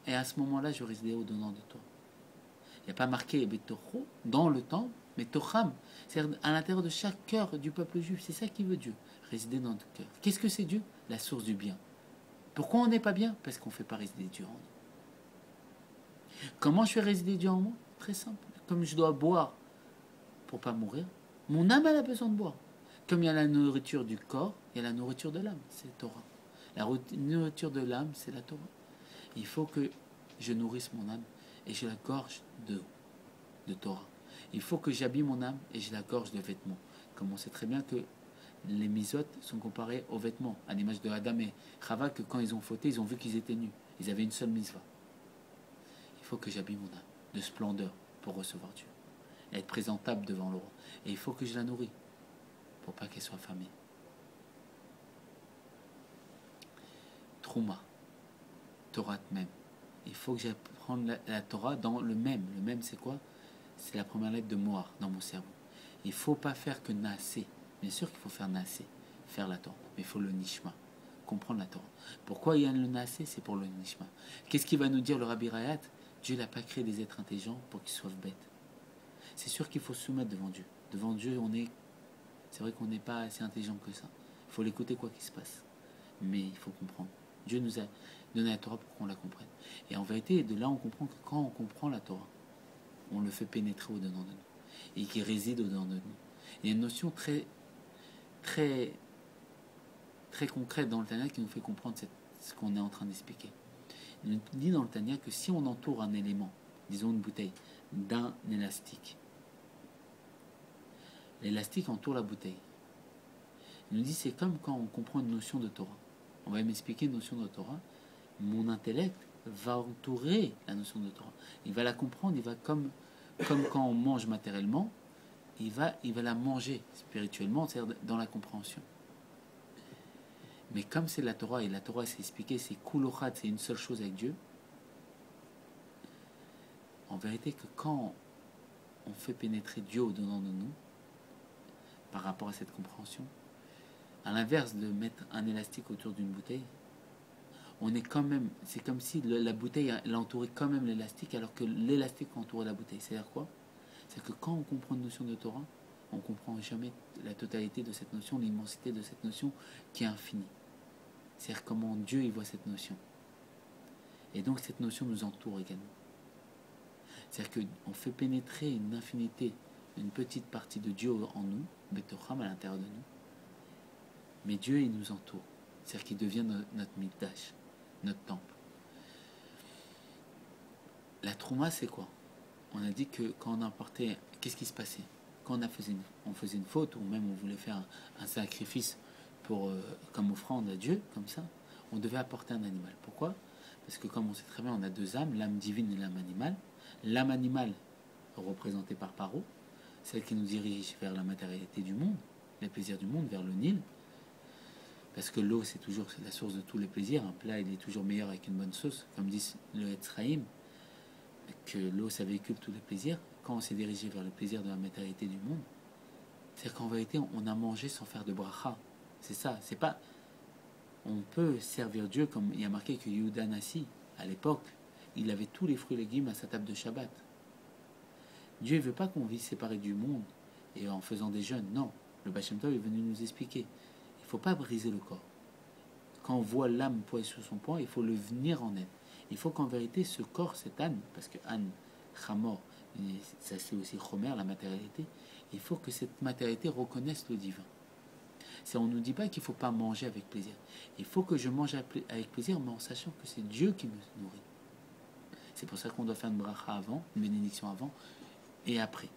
Et à ce moment-là, je résidais au-dedans de toi. Il n'y a pas marqué Betoro dans le temple, mais Tocham, c'est-à-dire à l'intérieur de chaque cœur du peuple juif. C'est ça qui veut Dieu, résider dans notre cœur. Qu'est-ce que c'est Dieu? La source du bien. Pourquoi on n'est pas bien? Parce qu'on ne fait pas résider Dieu en nous. Comment je fais résider Dieu en moi? Très simple. Comme je dois boire pour ne pas mourir, mon âme elle a besoin de boire. Comme il y a la nourriture du corps, il y a la nourriture de l'âme, c'est Torah. La nourriture de l'âme, c'est la Torah. Il faut que je nourrisse mon âme et je la gorge de Torah. Il faut que j'habille mon âme et je la gorge de vêtements. Comme on sait très bien que les misotes sont comparés aux vêtements, à l'image de Adam et Chava, que quand ils ont fauté, ils ont vu qu'ils étaient nus. Ils avaient une seule misva. Il faut que j'habille mon âme de splendeur pour recevoir Dieu, être présentable devant le roi. Et il faut que je la nourris pour pas qu'elle soit affamée. Trouma, Torah même. Il faut que j'apprenne la Torah dans le même. Le même, c'est quoi? C'est la première lettre de Moar dans mon cerveau. Il ne faut pas faire que Naasé. Bien sûr qu'il faut faire Naasé, faire la Torah. Mais il faut le Nishma, comprendre la Torah. Pourquoi il y a le Naasé? C'est pour le Nishma. Qu'est-ce qu'il va nous dire le Rabbi Rayat? Dieu n'a pas créé des êtres intelligents pour qu'ils soient bêtes. C'est sûr qu'il faut se soumettre devant Dieu. Devant Dieu, c'est vrai qu'on n'est pas assez intelligent que ça. Il faut l'écouter quoi qu'il se passe. Mais il faut comprendre. Dieu nous a donné la Torah pour qu'on la comprenne. Et en vérité, de là, on comprend que quand on comprend la Torah, on le fait pénétrer au-dedans de nous. Et qui réside au-dedans de nous. Il y a une notion très, très, très concrète dans le Tanya qui nous fait comprendre ce qu'on est en train d'expliquer. Il nous dit dans le Tanya que si on entoure un élément, disons une bouteille, d'un élastique, l'élastique entoure la bouteille. Il nous dit c'est comme quand on comprend une notion de Torah. On va m'expliquer une notion de Torah. Mon intellect va entourer la notion de Torah. Il va la comprendre, il va comme quand on mange matériellement, il va la manger spirituellement, c'est-à-dire dans la compréhension. Mais comme c'est la Torah, et la Torah c'est expliqué, c'est Kulochat, c'est une seule chose avec Dieu, en vérité que quand on fait pénétrer Dieu au-dedans de nous, par rapport à cette compréhension, à l'inverse de mettre un élastique autour d'une bouteille, on est quand même, c'est comme si la bouteille elle entourait quand même l'élastique alors que l'élastique entourait la bouteille. C'est-à-dire quoi? C'est que quand on comprend une notion de Torah, on ne comprend jamais la totalité de cette notion, l'immensité de cette notion qui est infinie. C'est-à-dire comment Dieu y voit cette notion. Et donc cette notion nous entoure également. C'est-à-dire qu'on fait pénétrer une infinité, une petite partie de Dieu en nous, Betocham à l'intérieur de nous, mais Dieu il nous entoure. C'est-à-dire qu'il devient notre mikdash, notre temple. La trouma c'est quoi? On a dit que quand on emportait, qu'est-ce qui se passait? Quand on faisait une faute, ou même on voulait faire un sacrifice comme offrande à Dieu, comme ça, on devait apporter un animal. Pourquoi? Parce que comme on sait très bien, on a deux âmes, l'âme divine et l'âme animale. L'âme animale, représentée par Paro, celle qui nous dirige vers la matérialité du monde, les plaisirs du monde, vers le Nil. Parce que l'eau, c'est toujours la source de tous les plaisirs. Un plat, il est toujours meilleur avec une bonne sauce. Comme dit le Etzraïm, que l'eau, ça véhicule tous les plaisirs. Quand on s'est dirigé vers le plaisir de la matérialité du monde, c'est qu'en vérité, on a mangé sans faire de bracha. C'est ça, c'est pas... On peut servir Dieu comme il y a marqué que Yehuda Nassi, à l'époque, il avait tous les fruits et légumes à sa table de Shabbat. Dieu ne veut pas qu'on vive séparé du monde et en faisant des jeûnes. Non, le Baal Shem Tov est venu nous expliquer. Il ne faut pas briser le corps. Quand on voit l'âme poids sur son poids, il faut le venir en aide. Il faut qu'en vérité, ce corps, cet âne, parce que âne, chamor, ça c'est aussi chomer, la matérialité, il faut que cette matérialité reconnaisse le divin. On ne nous dit pas qu'il ne faut pas manger avec plaisir. Il faut que je mange avec plaisir, mais en sachant que c'est Dieu qui me nourrit. C'est pour ça qu'on doit faire une bracha avant, une bénédiction avant et après.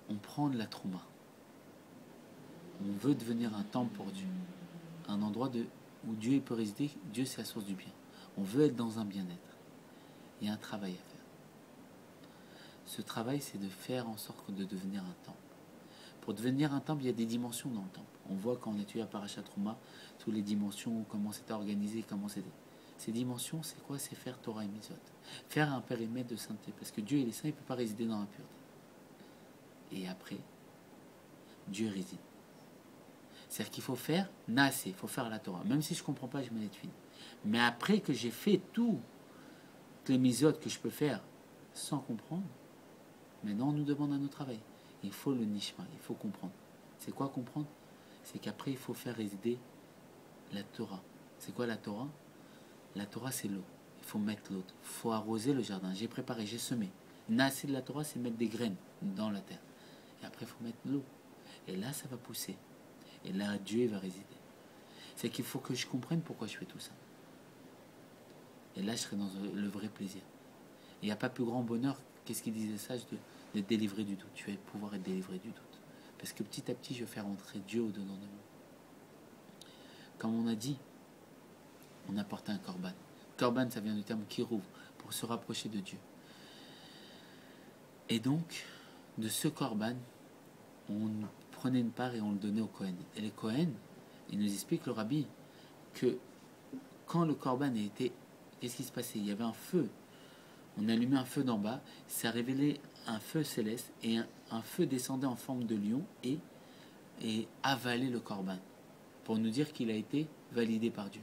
On prend de la trouma. On veut devenir un temple pour Dieu. Un endroit où Dieu peut résider. Dieu, c'est la source du bien. On veut être dans un bien-être. Il y a un travail à faire. Ce travail, c'est de faire en sorte de devenir un temple. Pour devenir un temple, il y a des dimensions dans le temple. On voit quand on étudie la Parashat Trouma, toutes les dimensions, comment c'est organisé, comment c'est... Ces dimensions, c'est quoi? C'est faire Torah et Mitzvot. Faire un périmètre de sainteté. Parce que Dieu, il est saint, il ne peut pas résider dans l'impureté. Et après, Dieu réside. C'est-à-dire qu'il faut faire Naasé, il faut faire la Torah. Même si je ne comprends pas, je mets les tuiles. Mais après que j'ai fait toutes les Mitzvot que je peux faire sans comprendre, maintenant, on nous demande un autre travail. Il faut le nishma, il faut comprendre. C'est quoi comprendre? C'est qu'après, il faut faire résider la Torah. C'est quoi la Torah? La Torah, c'est l'eau. Il faut mettre l'eau. Il faut arroser le jardin. J'ai préparé, j'ai semé. Nasser de la Torah, c'est mettre des graines dans la terre. Et après, il faut mettre l'eau. Et là, ça va pousser. Et là, Dieu va résider. C'est qu'il faut que je comprenne pourquoi je fais tout ça. Et là, je serai dans le vrai plaisir. Il n'y a pas plus grand bonheur, qu'est-ce qu'il disait ça, de délivrer du doute. Tu vas pouvoir être délivré du doute. Parce que petit à petit, je vais faire entrer Dieu au-dedans de moi. Comme on a dit, on apportait un korban. Korban, ça vient du terme kirouv, pour se rapprocher de Dieu. Et donc, de ce korban, on prenait une part et on le donnait au Kohen. Et les Kohen, il nous explique, le rabbi, que quand le korban a été... Qu'est-ce qui se passait? Il y avait un feu. On allumait un feu d'en bas, ça révélait un feu céleste, et un feu descendait en forme de lion et avalait le korban, pour nous dire qu'il a été validé par Dieu.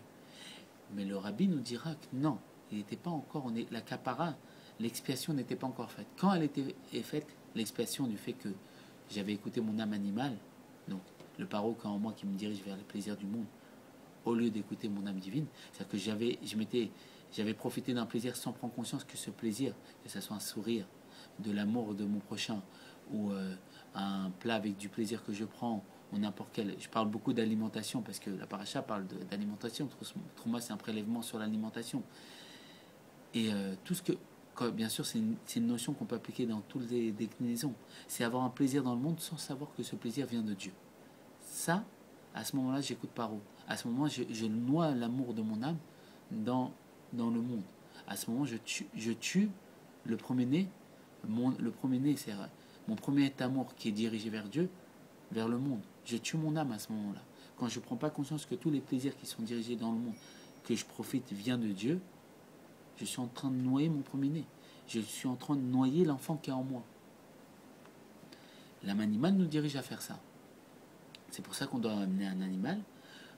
Mais le rabbi nous dira que non, il n'était pas encore, la kapara, l'expiation n'était pas encore faite. Quand elle était faite, l'expiation du fait que j'avais écouté mon âme animale, donc le paro qui est en moi qui me dirige vers les plaisirs du monde, au lieu d'écouter mon âme divine, c'est-à-dire que j'avais profité d'un plaisir sans prendre conscience que ce plaisir, que ce soit un sourire, de l'amour de mon prochain, ou un plat avec du plaisir que je prends, ou n'importe quel. Je parle beaucoup d'alimentation parce que la paracha parle d'alimentation. Trouma, c'est un prélèvement sur l'alimentation. Et tout ce que. Bien sûr, c'est une notion qu'on peut appliquer dans toutes les déclinaisons. C'est avoir un plaisir dans le monde sans savoir que ce plaisir vient de Dieu. Ça, à ce moment-là, j'écoute Paro. À ce moment, je noie l'amour de mon âme dans le monde. À ce moment, je tue le premier-né. Le premier-né, c'est mon premier amour qui est dirigé vers Dieu, vers le monde. Je tue mon âme à ce moment-là. Quand je ne prends pas conscience que tous les plaisirs qui sont dirigés dans le monde, que je profite, vient de Dieu, je suis en train de noyer mon premier-né. Je suis en train de noyer l'enfant qui est en moi. L'âme animale nous dirige à faire ça. C'est pour ça qu'on doit amener un animal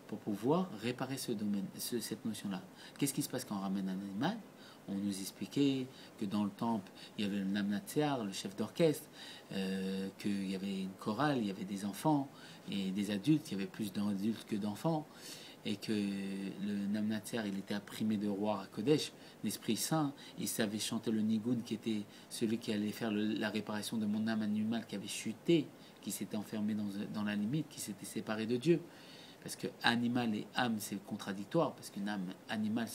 pour pouvoir réparer cette notion-là. Qu'est-ce qui se passe quand on ramène un animal? On nous expliquait que dans le temple, il y avait le Namnatsiar, le chef d'orchestre, qu'il y avait une chorale, il y avait des enfants et des adultes, il y avait plus d'adultes que d'enfants, et que le Namnatsiar, il était imprimé de roi à Kodesh, l'Esprit Saint, il savait chanter le Nigun, qui était celui qui allait faire la réparation de mon âme animale qui avait chuté, qui s'était enfermé dans la limite, qui s'était séparé de Dieu. Parce que animal et âme, c'est contradictoire, parce qu'une âme animale,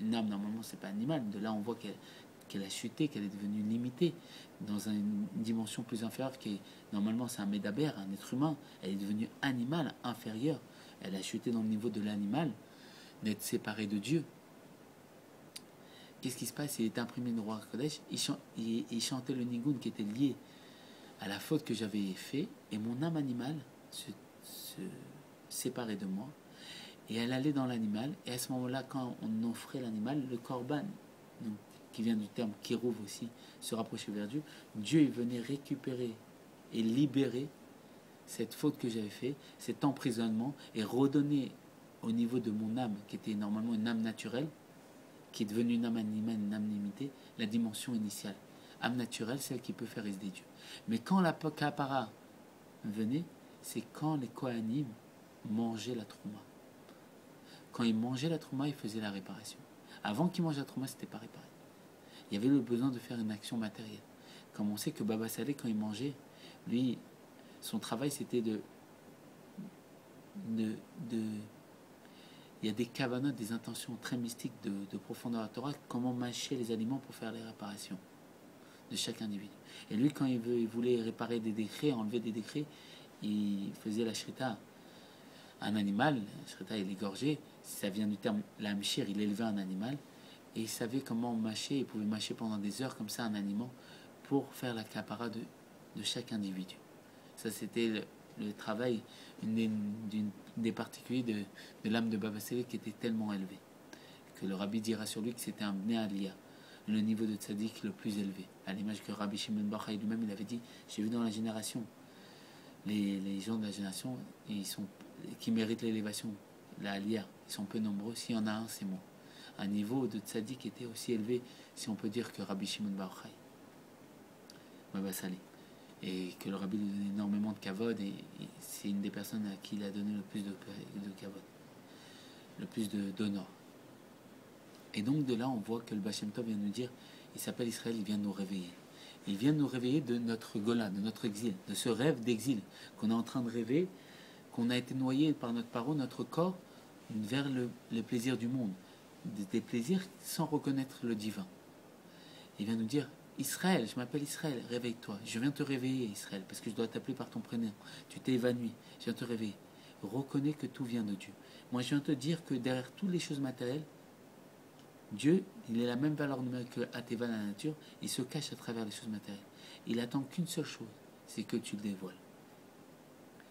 une âme, normalement, c'est pas animal. De là, on voit qu'elle a chuté, qu'elle est devenue limitée dans une dimension plus inférieure, qui est, normalement, c'est un médaber, un être humain. Elle est devenue animale, inférieure. elle a chuté dans le niveau de l'animal, d'être séparé de Dieu. Qu'est-ce qui se passe? Il était imprimé dans le roi Kodesh, il chantait le nigoun qui était lié à la faute que j'avais fait, et mon âme animale se séparait de moi, et elle allait dans l'animal, et à ce moment-là, quand on offrait l'animal, le korban, donc, qui vient du terme kirouv aussi, se rapprochait vers Dieu, Dieu il venait récupérer et libérer cette faute que j'avais fait, cet emprisonnement, et redonner au niveau de mon âme, qui était normalement une âme naturelle, qui est devenue une âme animale, une âme limitée, la dimension initiale. Âme naturelle, celle qui peut faire résider Dieu. Mais quand la kapara venait, c'est quand les Kohanim mangeaient la trouma. Quand ils mangeaient la trouma, ils faisaient la réparation. Avant qu'ils mangent la trouma, c'était pas réparé. Il y avait le besoin de faire une action matérielle. Comme on sait que Baba Saleh, quand il mangeait, lui, son travail, c'était de il y a des kavanotes, des intentions très mystiques de profondeur à Torah, comment mâcher les aliments pour faire les réparations de chaque individu. Et lui, quand il voulait réparer des décrets, enlever des décrets, il faisait la shrita. Un animal, la shrita, il égorgeait, ça vient du terme l'amshir, il élevait un animal, et il savait comment mâcher, il pouvait mâcher pendant des heures comme ça un aliment pour faire la kapara de chaque individu. Ça, c'était le travail, une des particuliers de l'âme de Baba Saleh qui était tellement élevée, que le rabbi dira sur lui que c'était un bnei aliyah, le niveau de tzaddik le plus élevé. À l'image que Rabbi Shimon Bar Yochai lui-même, il avait dit, j'ai vu dans la génération, les gens de la génération qui méritent l'élévation, la aliyah, ils sont peu nombreux, s'il y en a un, c'est moi. Un niveau de tzaddik était aussi élevé, si on peut dire, que Rabbi Shimon Bar Yochai, Baba Saleh. Et que le rabbi lui donnait énormément de kavod, et c'est une des personnes à qui il a donné le plus de kavod, le plus d'honneur. Et donc de là, on voit que le Baal Shem Tov vient nous dire, il s'appelle Israël, il vient nous réveiller. Il vient nous réveiller de notre gola, de notre exil, de ce rêve d'exil qu'on est en train de rêver, qu'on a été noyé par notre parole, notre corps, vers le plaisir du monde, des plaisirs sans reconnaître le divin. Il vient nous dire, Israël, je m'appelle Israël, réveille-toi. Je viens te réveiller, Israël, parce que je dois t'appeler par ton prénom. Tu t'es évanoui, je viens te réveiller. Reconnais que tout vient de Dieu. Moi, je viens te dire que derrière toutes les choses matérielles, Dieu, il est la même valeur numérique que Ateva, la nature, il se cache à travers les choses matérielles. Il attend qu'une seule chose, c'est que tu le dévoiles.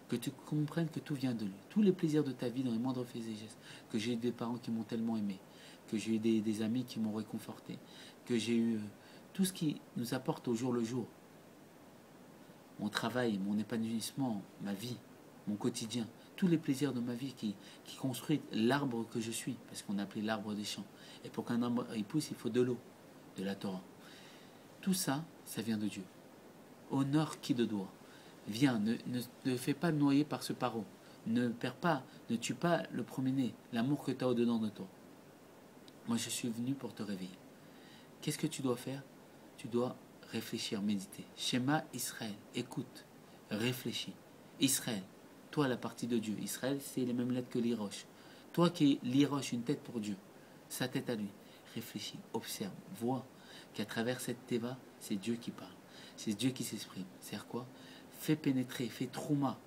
Que tu comprennes que tout vient de lui. Tous les plaisirs de ta vie dans les moindres faits et gestes, que j'ai eu des parents qui m'ont tellement aimé, que j'ai eu des amis qui m'ont réconforté, que j'ai eu tout ce qui nous apporte au jour le jour, mon travail, mon épanouissement, ma vie, mon quotidien, tous les plaisirs de ma vie qui construisent l'arbre que je suis, parce qu'on appelait l'arbre des champs. Et pour qu'un arbre il pousse, il faut de l'eau, de la Torah. Tout ça, ça vient de Dieu. Honore qui de doit. Viens, ne fais pas noyer par ce paro. Ne perds pas, ne tue pas le premier-né, l'amour que tu as au-dedans de toi. Moi, je suis venu pour te réveiller. Qu'est-ce que tu dois faire? Tu dois réfléchir, méditer. Shema Israël, écoute, réfléchis. Israël, toi la partie de Dieu. Israël, c'est les mêmes lettres que l'Irosh. Toi qui es l'Irosh, une tête pour Dieu, sa tête à lui. Réfléchis, observe, vois qu'à travers cette Teva, c'est Dieu qui parle. C'est Dieu qui s'exprime. C'est-à-dire quoi? Fais pénétrer, fais trouma.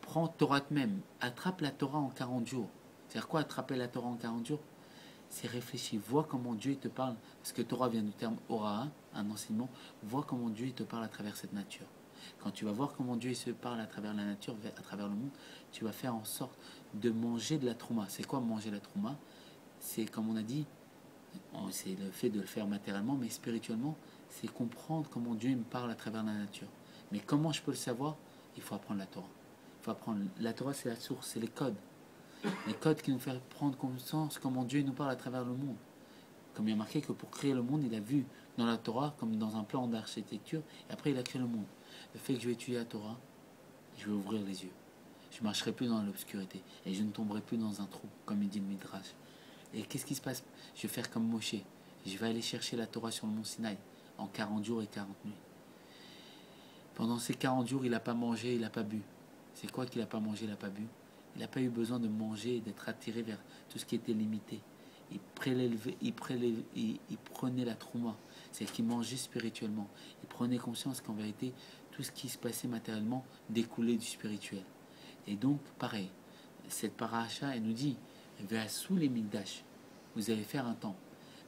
Prends Torah même, attrape la Torah en 40 jours. C'est-à-dire quoi attraper la Torah en 40 jours? C'est réfléchir, vois comment Dieu te parle, parce que Torah vient du terme Oraha, un enseignement, vois comment Dieu te parle à travers cette nature. Quand tu vas voir comment Dieu se parle à travers la nature, à travers le monde, tu vas faire en sorte de manger de la trouma. C'est quoi manger la trouma? C'est, comme on a dit, c'est le fait de le faire matériellement, mais spirituellement, c'est comprendre comment Dieu me parle à travers la nature. Mais comment je peux le savoir? Il faut apprendre la Torah. Il faut apprendre. La Torah, c'est la source, c'est les codes. Les codes qui nous font prendre conscience comment Dieu nous parle à travers le monde. Comme il y a marqué que pour créer le monde, il a vu dans la Torah, comme dans un plan d'architecture, et après il a créé le monde. Le fait que je vais étudier la Torah, je vais ouvrir les yeux. Je ne marcherai plus dans l'obscurité, et je ne tomberai plus dans un trou, comme il dit le Midrash. Et qu'est-ce qui se passe? Je vais faire comme Moshe. Je vais aller chercher la Torah sur le mont Sinaï, en 40 jours et 40 nuits. Pendant ces 40 jours, il n'a pas mangé, il n'a pas bu. C'est quoi qu'il n'a pas mangé, il n'a pas bu? Il n'a pas eu besoin de manger et d'être attiré vers tout ce qui était limité. Il prenait la trouma, c'est qu'il mangeait spirituellement. Il prenait conscience qu'en vérité, tout ce qui se passait matériellement découlait du spirituel. Et donc, pareil, cette paracha, elle nous dit, sous les Mikdash, vous allez faire un temple.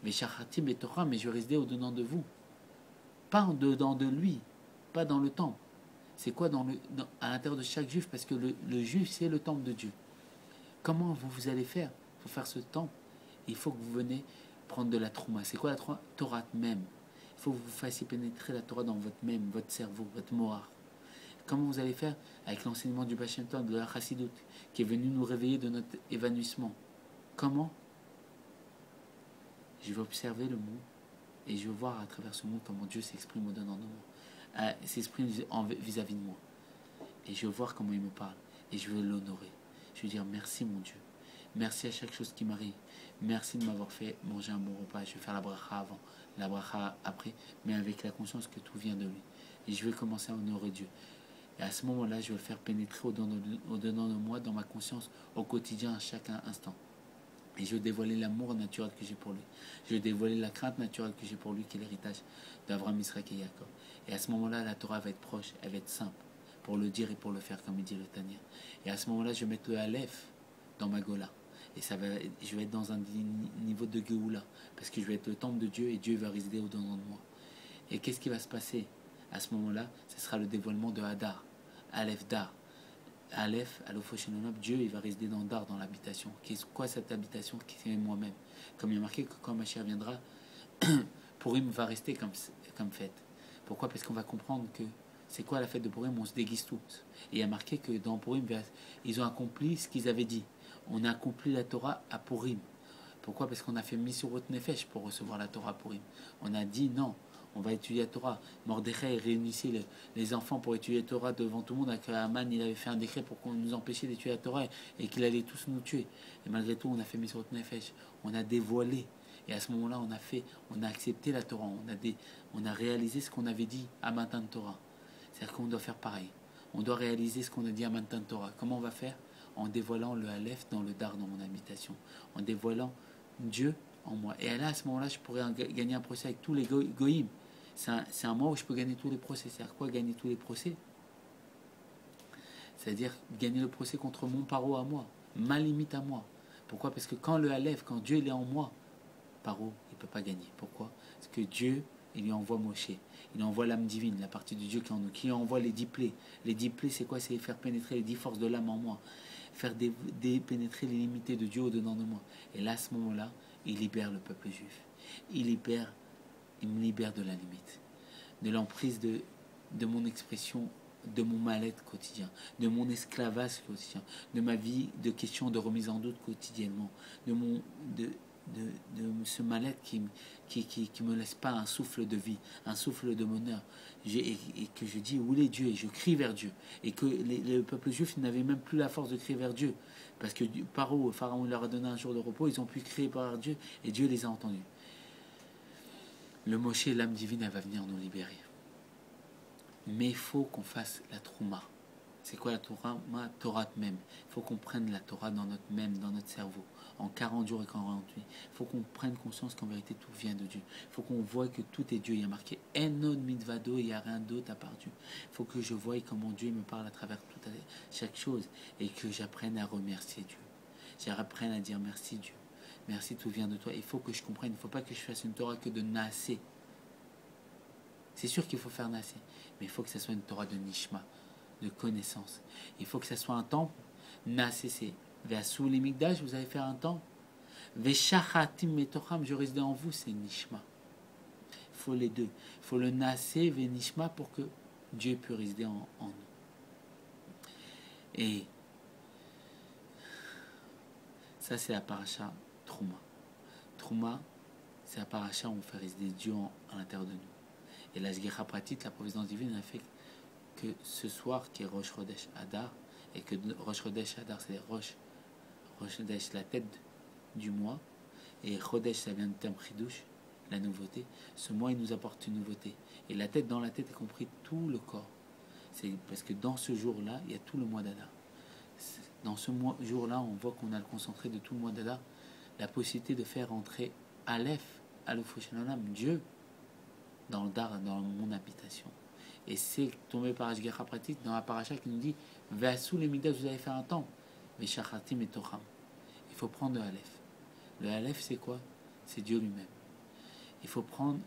Mais Shachatim et Torah, mais je résidais au-dedans de vous. Pas en dedans de lui, pas dans le temple. C'est quoi à l'intérieur de chaque juif? Parce que le juif, c'est le temple de Dieu. Comment vous allez faire pour faire ce temple? Il faut que vous venez prendre de la trouma. C'est quoi la trouma? Torah même. Il faut que vous fassiez pénétrer la Torah dans votre cerveau, votre mohar. Comment vous allez faire? Avec l'enseignement du Baal Shem Tov, de la Chassidut, qui est venu nous réveiller de notre évanouissement. Comment? Je vais observer le monde et je vais voir à travers ce monde comment Dieu s'exprime au-dedans de moi, s'exprime vis-à-vis de moi. Et je vais voir comment il me parle et je vais l'honorer. Je vais dire merci mon Dieu. Merci à chaque chose qui m'arrive. Merci de m'avoir fait manger un bon repas. Je vais faire la bracha avant, la bracha après, mais avec la conscience que tout vient de lui. Et je vais commencer à honorer Dieu. Et à ce moment-là, je vais le faire pénétrer au-dedans de moi, dans ma conscience, au quotidien, à chaque instant. Et je vais dévoiler l'amour naturel que j'ai pour lui. Je vais dévoiler la crainte naturelle que j'ai pour lui, qui est l'héritage d'Abraham, Israël et Jacob. Et à ce moment-là, la Torah va être proche, elle va être simple, pour le dire et pour le faire, comme il dit le Tanya. Et à ce moment-là, je vais mettre le Aleph dans ma Gola. Et je vais être dans un niveau de Géoula, parce que je vais être le temple de Dieu et Dieu va résider au-dedans de moi. Et qu'est-ce qui va se passer à ce moment-là? Ce sera le dévoilement de Hadar, Aleph Dar. Aleph, Alofoshenonab, Dieu, il va résider dans Dar, dans l'habitation. Qu'est-ce quoi cette habitation? C'est moi-même. Comme il y a marqué que quand Mashiach viendra, Purim va rester comme fête. Pourquoi? Parce qu'on va comprendre que c'est quoi la fête de Purim? On se déguise tous. Et il y a marqué que dans Purim, ils ont accompli ce qu'ils avaient dit. On a accompli la Torah à Purim. Pourquoi? Parce qu'on a fait Misurot Nefesh pour recevoir la Torah à Purim. On a dit non, on va étudier la Torah. Mordechai réunissait les enfants pour étudier la Torah devant tout le monde. Avec Haman, il avait fait un décret pour qu'on nous empêchait d'étudier la Torah et qu'il allait tous nous tuer. Et malgré tout, on a fait Misurot Nefesh. On a dévoilé. Et à ce moment-là, on a accepté la Torah. On a réalisé ce qu'on avait dit à Matan Torah. C'est-à-dire qu'on doit faire pareil. On doit réaliser ce qu'on a dit à Matan Torah. Comment on va faire? En dévoilant le Aleph dans le Dar, dans mon habitation. En dévoilant Dieu en moi. Et là, à ce moment-là, je pourrais gagner un procès avec tous les goïms. C'est un mois où je peux gagner tous les procès. C'est-à-dire quoi, gagner tous les procès? C'est-à-dire gagner le procès contre mon paro à moi, ma limite à moi. Pourquoi? Parce que quand le Aleph, quand Dieu il est en moi, paro, il ne peut pas gagner. Pourquoi? Parce que Dieu, il lui envoie Moshe. Il envoie l'âme divine, la partie de Dieu qui est en nous, qui envoie les 10 plaies. Les 10 plaies, c'est quoi? C'est faire pénétrer les 10 forces de l'âme en moi. Faire pénétrer les limites de Dieu au-dedans de moi. Et là, à ce moment-là, il libère le peuple juif. Il me libère de la limite, de l'emprise de mon expression, de mon mal-être quotidien, de mon esclavage quotidien, de ma vie de questions de remise en doute quotidiennement, de ce mal-être qui me laisse pas un souffle de vie, un souffle de bonheur, et que je dis où est Dieu, et je crie vers Dieu, et que le peuple juif n'avait même plus la force de crier vers Dieu, parce que Pharaon leur a donné un jour de repos, ils ont pu crier par Dieu, et Dieu les a entendus. Le Moshe, l'âme divine, elle va venir nous libérer. Mais il faut qu'on fasse la trouma. C'est quoi la Torah? Torah même. Il faut qu'on prenne la Torah dans notre cerveau, en 40 jours et 48. Il faut qu'on prenne conscience qu'en vérité tout vient de Dieu. Il faut qu'on voie que tout est Dieu. Il y a marqué Enod Mitvado, il n'y a rien d'autre à part Dieu. Il faut que je voie comment Dieu me parle à travers chaque chose et que j'apprenne à remercier Dieu. J'apprenne à dire merci Dieu. Merci, tout vient de toi. Il faut que je comprenne. Il ne faut pas que je fasse une Torah que de Naasé. C'est sûr qu'il faut faire Naasé, mais il faut que ce soit une Torah de Nishma, de connaissance. Il faut que ce soit un temple. Naasé, c'est Ve'asou les Mikdash, vous allez faire un temple. Ve'shachatim metocham, je réside en vous, c'est Nishma. Il faut les deux. Il faut le Naasé, Ve'nishma, pour que Dieu puisse résider en nous. Et ça, c'est la paracha Trouma. Trouma, c'est la paracha où on fait résider Dieu à l'intérieur de nous. Et la Shgecha Pratit, la providence divine, a fait que ce soir, qui est Rosh Chodesh Adar, et que Rosh Chodesh Adar, c'est Rosh Chodesh, la tête du mois, et Chodesh, ça vient du terme Chidush, la nouveauté. Ce mois, il nous apporte une nouveauté. Et la tête, dans la tête, est compris tout le corps. C'est parce que dans ce jour-là, il y a tout le mois d'Adar. Dans ce jour-là, on voit qu'on a le concentré de tout le mois d'Adar, la possibilité de faire entrer Aleph, Alofoshenonam, Dieu, dans le Dar, dans mon habitation. Et c'est tombé par Ashgacha pratique dans la paracha qui nous dit Ve'asou les Mikdash, vous allez faire un temple. Veshachatim et Tocham. Il faut prendre le Aleph. Le Aleph, c'est quoi? C'est Dieu lui-même. Il faut prendre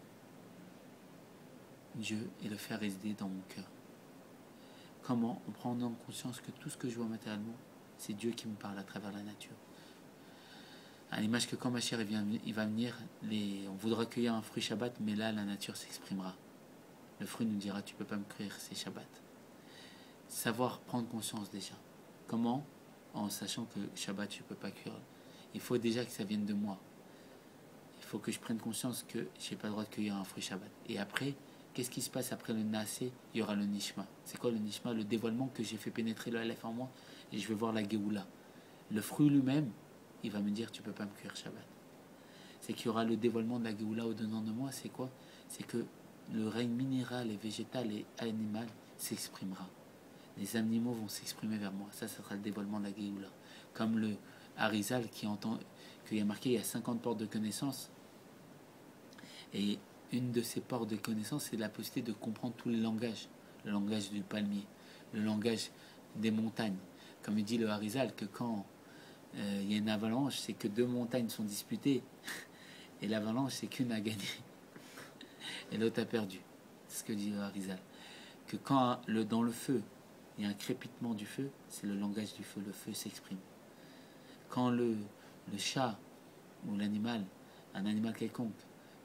Dieu et le faire résider dans mon cœur. Comment? En prenant conscience que tout ce que je vois matériellement, c'est Dieu qui me parle à travers la nature. À l'image que quand ma chair il va venir, on voudra cueillir un fruit Shabbat, mais là la nature s'exprimera. Le fruit nous dira tu peux pas me cueillir, c'est Shabbat. Savoir prendre conscience déjà. Comment? En sachant que Shabbat je peux pas cueillir. Il faut déjà que ça vienne de moi. Il faut que je prenne conscience que j'ai pas le droit de cueillir un fruit Shabbat. Et après, qu'est-ce qui se passe après le Naasé? Il y aura le Nishma. C'est quoi le Nishma? Le dévoilement que j'ai fait pénétrer le Aleph en moi et je vais voir la Géoula. Le fruit lui-même, il va me dire tu peux pas me cueillir Shabbat. C'est qu'il y aura le dévoilement de la Géoula au-dedans de moi. C'est quoi? C'est que le règne minéral et végétal et animal s'exprimera. Les animaux vont s'exprimer vers moi. Ça sera le dévoilement de la Géoula. Comme le Harizal qui entend, qu'il y a marqué il y a 50 portes de connaissance. Et une de ces portes de connaissance, c'est la possibilité de comprendre tous les langages. Le langage du palmier, le langage des montagnes. Comme il dit le Harizal, que quand il y a une avalanche, c'est que deux montagnes sont disputées. Et l'avalanche, c'est qu'une a gagné. Et l'autre a perdu. C'est ce que dit le Harizal. Que quand dans le feu, il y a un crépitement du feu, c'est le langage du feu. Le feu s'exprime. Quand le chat ou l'animal, un animal quelconque,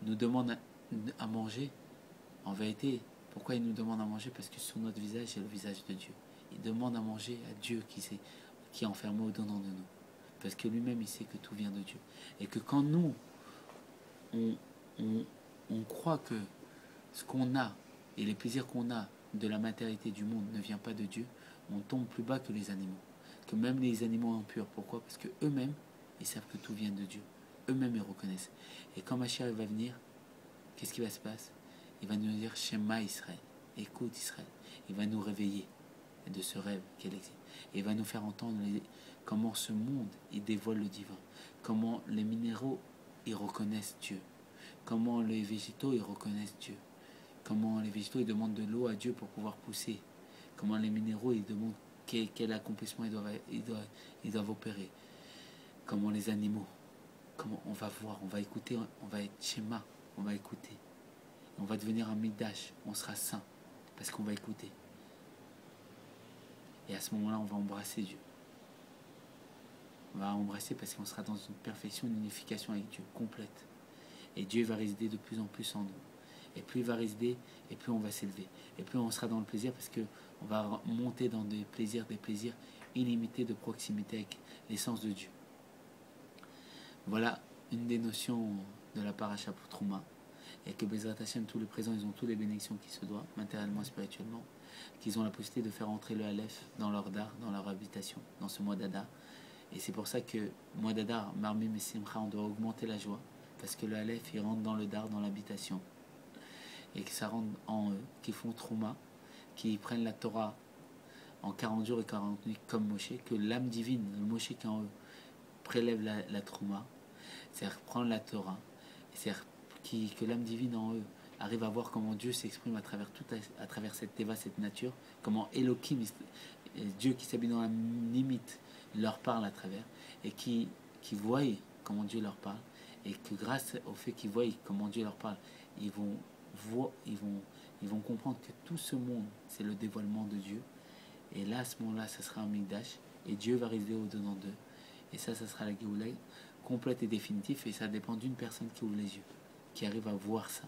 nous demande à manger, en vérité, pourquoi il nous demande à manger? Parce que sur notre visage, c'est le visage de Dieu. Il demande à manger à Dieu qui est enfermé au-dedans de nous. Parce que lui-même, il sait que tout vient de Dieu. Et que quand nous, on croit que ce qu'on a et les plaisirs qu'on a de la matérialité du monde ne vient pas de Dieu, on tombe plus bas que les animaux. Que même les animaux impurs. Pourquoi? Parce qu'eux-mêmes, ils savent que tout vient de Dieu. Eux-mêmes, ils reconnaissent. Et quand Mashiach va venir, qu'est-ce qui va se passer? Il va nous dire Shema Israël. Écoute Israël. Il va nous réveiller de ce rêve qu'elle existe. Et il va nous faire entendre comment ce monde, il dévoile le divin. Comment les minéraux, ils reconnaissent Dieu. Comment les végétaux, ils reconnaissent Dieu. Comment les végétaux, ils demandent de l'eau à Dieu pour pouvoir pousser. Comment les minéraux, ils demandent quel accomplissement ils doivent opérer. Comment les animaux. Comment on va voir, on va écouter, on va être schéma, on va écouter. On va devenir un midash, on sera saint, parce qu'on va écouter. Et à ce moment-là, on va embrasser Dieu. On va embrasser parce qu'on sera dans une perfection, une unification avec Dieu, complète. Et Dieu va résider de plus en plus en nous. Et plus il va résider, et plus on va s'élever. Et plus on sera dans le plaisir, parce qu'on va monter dans des plaisirs illimités de proximité avec l'essence de Dieu. Voilà une des notions de la paracha pour Trouma. Et que Bezrat Hashem, tous les présents, ils ont toutes les bénédictions qui se doivent, matériellement, spirituellement, qu'ils ont la possibilité de faire entrer le Aleph dans leur dar, dans leur habitation, dans ce mois d'Adar. Et c'est pour ça que, mois d'Adar, Marmim et Simcha, on doit augmenter la joie, parce que le Aleph, il rentre dans le dar, dans l'habitation. Et que ça rentre en eux, qui font Trouma, qui prennent la Torah en 40 jours et 40 nuits, comme Moshe, que l'âme divine, le Moshe qui est en eux, prélève la Trouma, c'est-à-dire prendre la Torah, c'est-à-dire que l'âme divine en eux arrive à voir comment Dieu s'exprime à travers cette Teva, cette nature, comment Elohim, Dieu qui s'habille dans la limite, leur parle à travers, et qui voient comment Dieu leur parle, et que grâce au fait qu'ils voient comment Dieu leur parle, ils vont comprendre que tout ce monde, c'est le dévoilement de Dieu. Et là, à ce moment-là, ça sera un Mikdash, et Dieu va résider au-dedans d'eux. Et ça sera la Géoula complète et définitive, et ça dépend d'une personne qui ouvre les yeux, qui arrive à voir ça.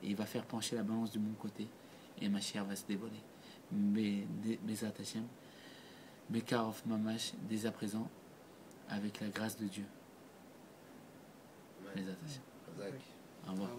Et il va faire pencher la balance du bon côté, et ma chair va se dévoiler. Mais Hashem, Bekarov Mamash, dès à présent, avec la grâce de Dieu. Bezat Hashem. Au revoir.